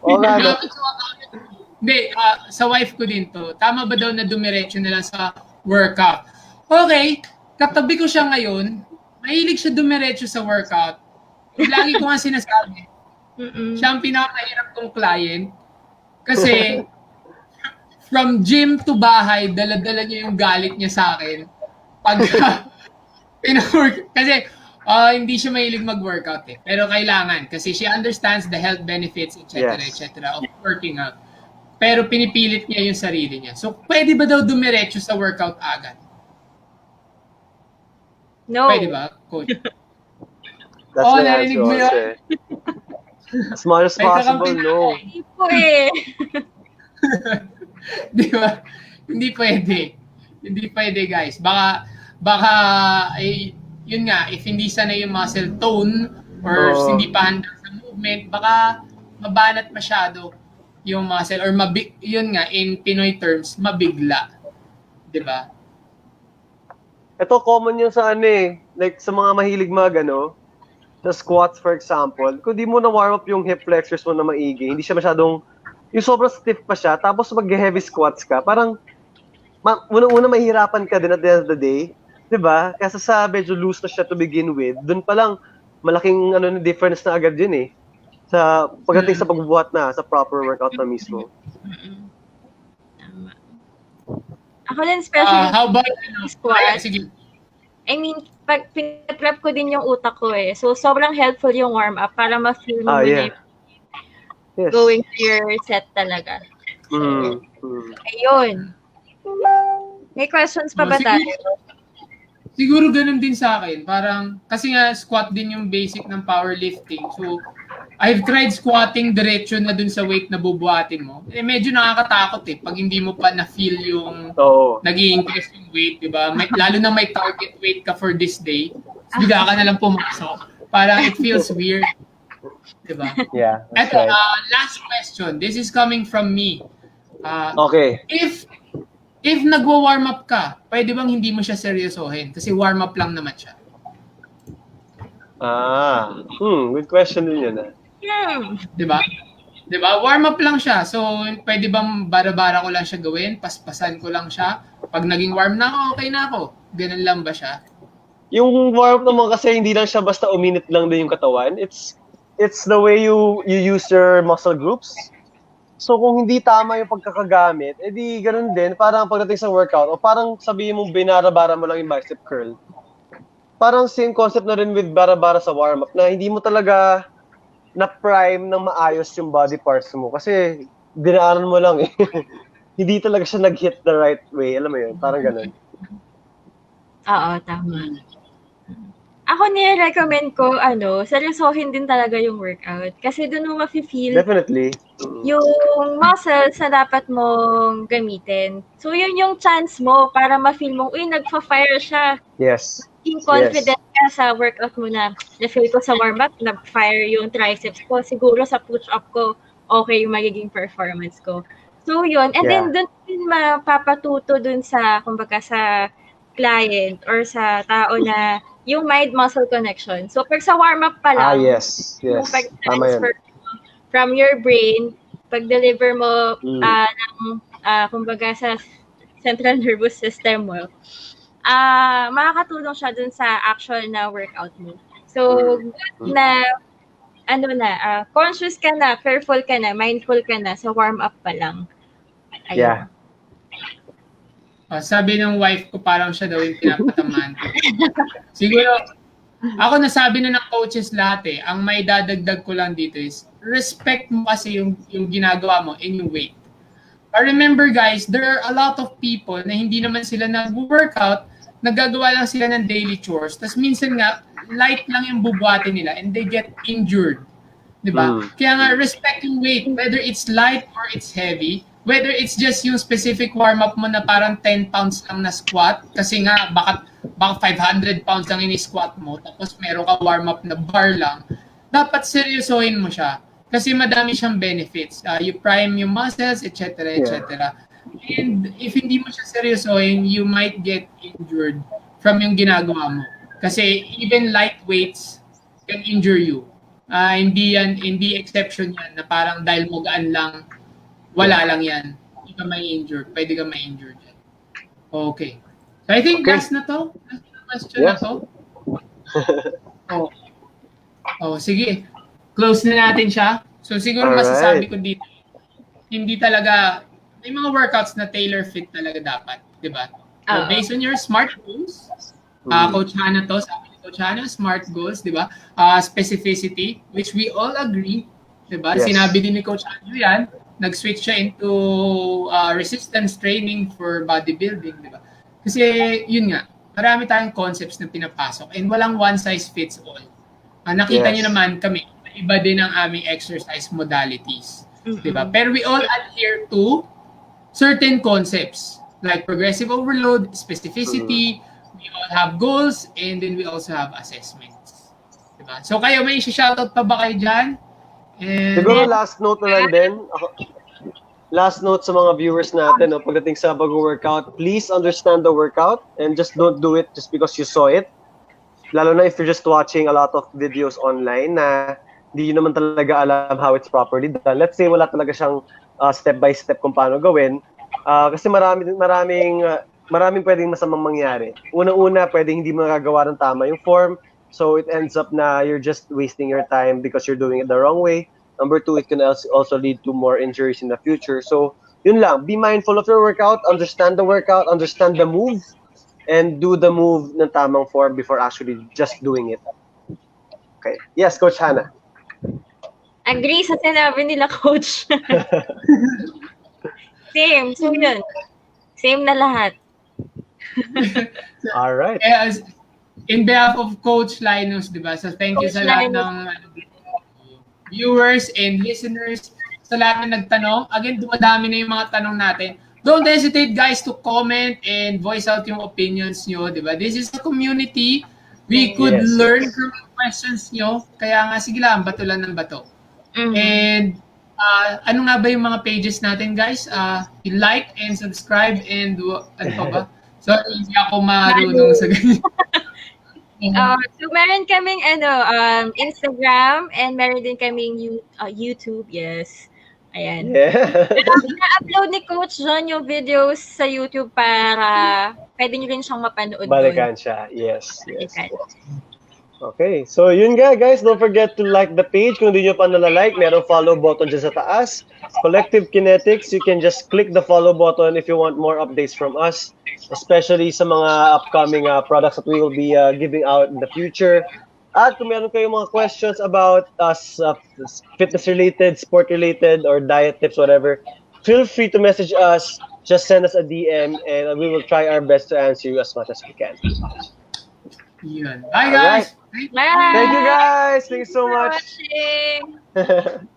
Oo nga, no? Hindi, sa wife ko din to. Tama ba daw na dumiretso na lang sa workout? Okay, katabi ko siya ngayon. Mahilig siya dumiretso sa workout. Lagi ko nga sinasabi. Siya ang pinakamahirap kong client kasi from gym to bahay, dala-dala niya yung galit niya sa akin. Kasi hindi siya mahilig mag-workout eh. Pero kailangan kasi she understands the health benefits, etc. of working out. Pero pinipilit niya yung sarili niya. So, pwede ba daw dumiretso sa workout agad? No. Pwede ba, coach? That's the narinig mo yun? As much as possible, no. Hindi po eh. Di ba? Hindi pwede. Hindi pwede, guys. Baka yun nga, if hindi sanay yung muscle tone or hindi pa handa sa movement, baka mabanat masyado yung muscle or yun nga, in Pinoy terms, mabigla. Di ba? Ito common yun sa like sa mga mahilig sa squats for example, kung di mo na warm up yung hip flexors mo na maigi, hindi siya masyadong, yung sobrang stiff pa siya, tapos mag-heavy squats ka, parang, una mahirapan ka din at the end of the day, diba? Kasi sa medyo loose na siya to begin with, dun pa lang, malaking difference na agad yun eh. pagdating sa pagbubuhat na, sa proper workout na mismo. Tama. Ako din, especially How about squat. Sige. I mean, pag pinaprep ko din yung utak ko eh. So, sobrang helpful yung warm-up para ma-feel mo muna Yes. going to your set talaga. Ayun. May questions pa ba tayo? Siguro ganun din sa akin. Parang, kasi nga squat din yung basic ng powerlifting. So, I've tried squatting diretso na dun sa weight na bubuhatin mo. Medyo nakakatakot pag hindi mo pa na-feel yung nag-i-increase yung weight, di ba? Lalo na may target weight ka for this day. Bigla ka na lang pumasok. Parang it feels weird. Di ba? Yeah. Eto, last question. This is coming from me. Okay. If nagwa-warm up ka, pwede bang hindi mo siya seryosohin? Kasi warm up lang naman siya. Good question din yun. Diba? Warm up lang siya. So, pwede bang bara-bara ko lang siya gawin? Paspasan ko lang siya? Pag naging warm na ako, okay na ako. Ganun lang ba siya? Yung warm up naman kasi hindi lang siya basta uminit lang din yung katawan. It's the way you use your muscle groups. So, kung hindi tama yung pagkakagamit, edi ganun din. Parang pagdating sa workout, o parang sabihin mo binara-bara mo lang yung bicep curl. Parang same concept na rin with bara-bara sa warm-up na hindi mo talaga na-prime ng maayos yung body parts mo. Kasi dinaanan mo lang eh. Hindi talaga siya nag-hit the right way. Alam mo yun? Parang ganun. Oo, tama. Ako nire-recommend ko, seryosohin din talaga yung workout. Kasi doon mo mafe-feel Definitely. yung muscles na dapat mong gamitin. So, yun yung chance mo para ma-feel mong, nagpa-fire siya. Yes. Being confident ka sa workout mo na na-feel ko sa warm-up, nag-fire yung triceps ko. Siguro sa push-up ko, okay yung magiging performance ko. So, yun. And then, doon din mapapatuto dun sa, kumbaga, sa client or sa tao na yung mind-muscle connection. So, pag sa warm-up pa lang, yes. yung pag-transfer from your brain, pag-deliver mo kumbaga, sa central nervous system mo, makakatulong siya dun sa actual na workout mo. So, good na, conscious ka na, careful ka na, mindful ka na sa warm-up pa lang. Ayun. Yeah. Sabi ng wife ko, parang siya daw yung pinapatamaan ko. Siguro, ako nasabi na ng coaches lahat Ang may dadagdag ko lang dito is, respect mo kasi yung ginagawa mo and yung weight. But remember guys, there are a lot of people na hindi naman sila nag-workout, nagagawa lang sila ng daily chores. Tapos minsan nga, light lang yung bubuhatin nila and they get injured. Diba? Kaya nga, respect yung weight, whether it's light or it's heavy, whether it's just yung specific warm-up mo na parang 10 pounds lang na squat, kasi nga, baka 500 pounds lang ini-squat mo, tapos meron ka warm-up na bar lang, dapat seryosohin mo siya. Kasi madami siyang benefits. You prime yung muscles, etc., etc. And if hindi mo siya seryosohin, you might get injured from yung ginagawa mo. Kasi even light weights can injure you. Hindi exception yan na parang dahil magaan lang, wala lang yan. Hindi ka may injured. Pwede ka may injured yan. Okay. So I think last na to. Last na question na to. Sige. Close na natin siya. So siguro masasabi ko dito, hindi talaga, may mga workouts na tailor fit talaga dapat. Diba? So based on your SMART goals, Coach Hannah to, sabi ni Coach Hannah, SMART goals, diba? Specificity, which we all agree. Diba? Yes. Sinabi din ni Coach Andrew yan, nag-switch siya into resistance training for bodybuilding, di ba? Kasi yun nga, marami tayong concepts na pinapasok and walang one size fits all. Nakita niyo naman kami, iba din ang aming exercise modalities, di ba? Pero we all adhere to certain concepts like progressive overload, specificity, we all have goals, and then we also have assessments. Di ba? So kayo, may shoutout pa ba kayo dyan? And siguro last note na lang din. Last note sa mga viewers natin, pagdating sa pag-workout, please understand the workout and just don't do it just because you saw it. Lalo na if you're just watching a lot of videos online na hindi nyo naman talaga alam how it's properly done. Let's say wala talaga siyang step-by-step kung paano gawin. Kasi maraming pwedeng masamang mangyari. Una-una, pwedeng hindi mo nagagawa ng tama yung form. So it ends up na you're just wasting your time because you're doing it the wrong way. Number 2, it can also lead to more injuries in the future. So, yun lang. Be mindful of your workout. Understand the workout. Understand the move. And do the move ng tamang form before actually just doing it. Okay. Yes, Coach Hannah. Agree sa sinabi nila, Coach. Same. So yun. Same na lahat. All right. In behalf of Coach Linus, di ba? So thank you sa lahat ng viewers and listeners, sa lahat na nagtanong. Again, dumadami na yung mga tanong natin. Don't hesitate, guys, to comment and voice out yung opinions nyo, di ba? This is a community. We could learn from the questions nyo. Kaya nga, sige lang, bato lang ng bato. And ano nga ba yung mga pages natin, guys? Like and subscribe and ano pa ba? So, hindi ako marunong sa ganyan. So meron kaming Instagram and meron din kaming YouTube, yes. Ayan. Yeah. Na-upload ni Coach John yung videos sa YouTube para pwede nyo rin siyang mapanood doon. Balikan siya. Yes. Okay. So, yun nga, guys. Don't forget to like the page. Kung hindi nyo pa nalalike, merong follow button dyan sa taas. Collective Kinetics, you can just click the follow button if you want more updates from us, especially sa mga upcoming products that we will be giving out in the future. At kung meron kayong mga questions about us, fitness-related, sport-related, or diet tips, whatever, feel free to message us. Just send us a DM, and we will try our best to answer you as much as we can. Bye, guys. Bye. Thank you, guys. Thank you so much. Thanks for watching.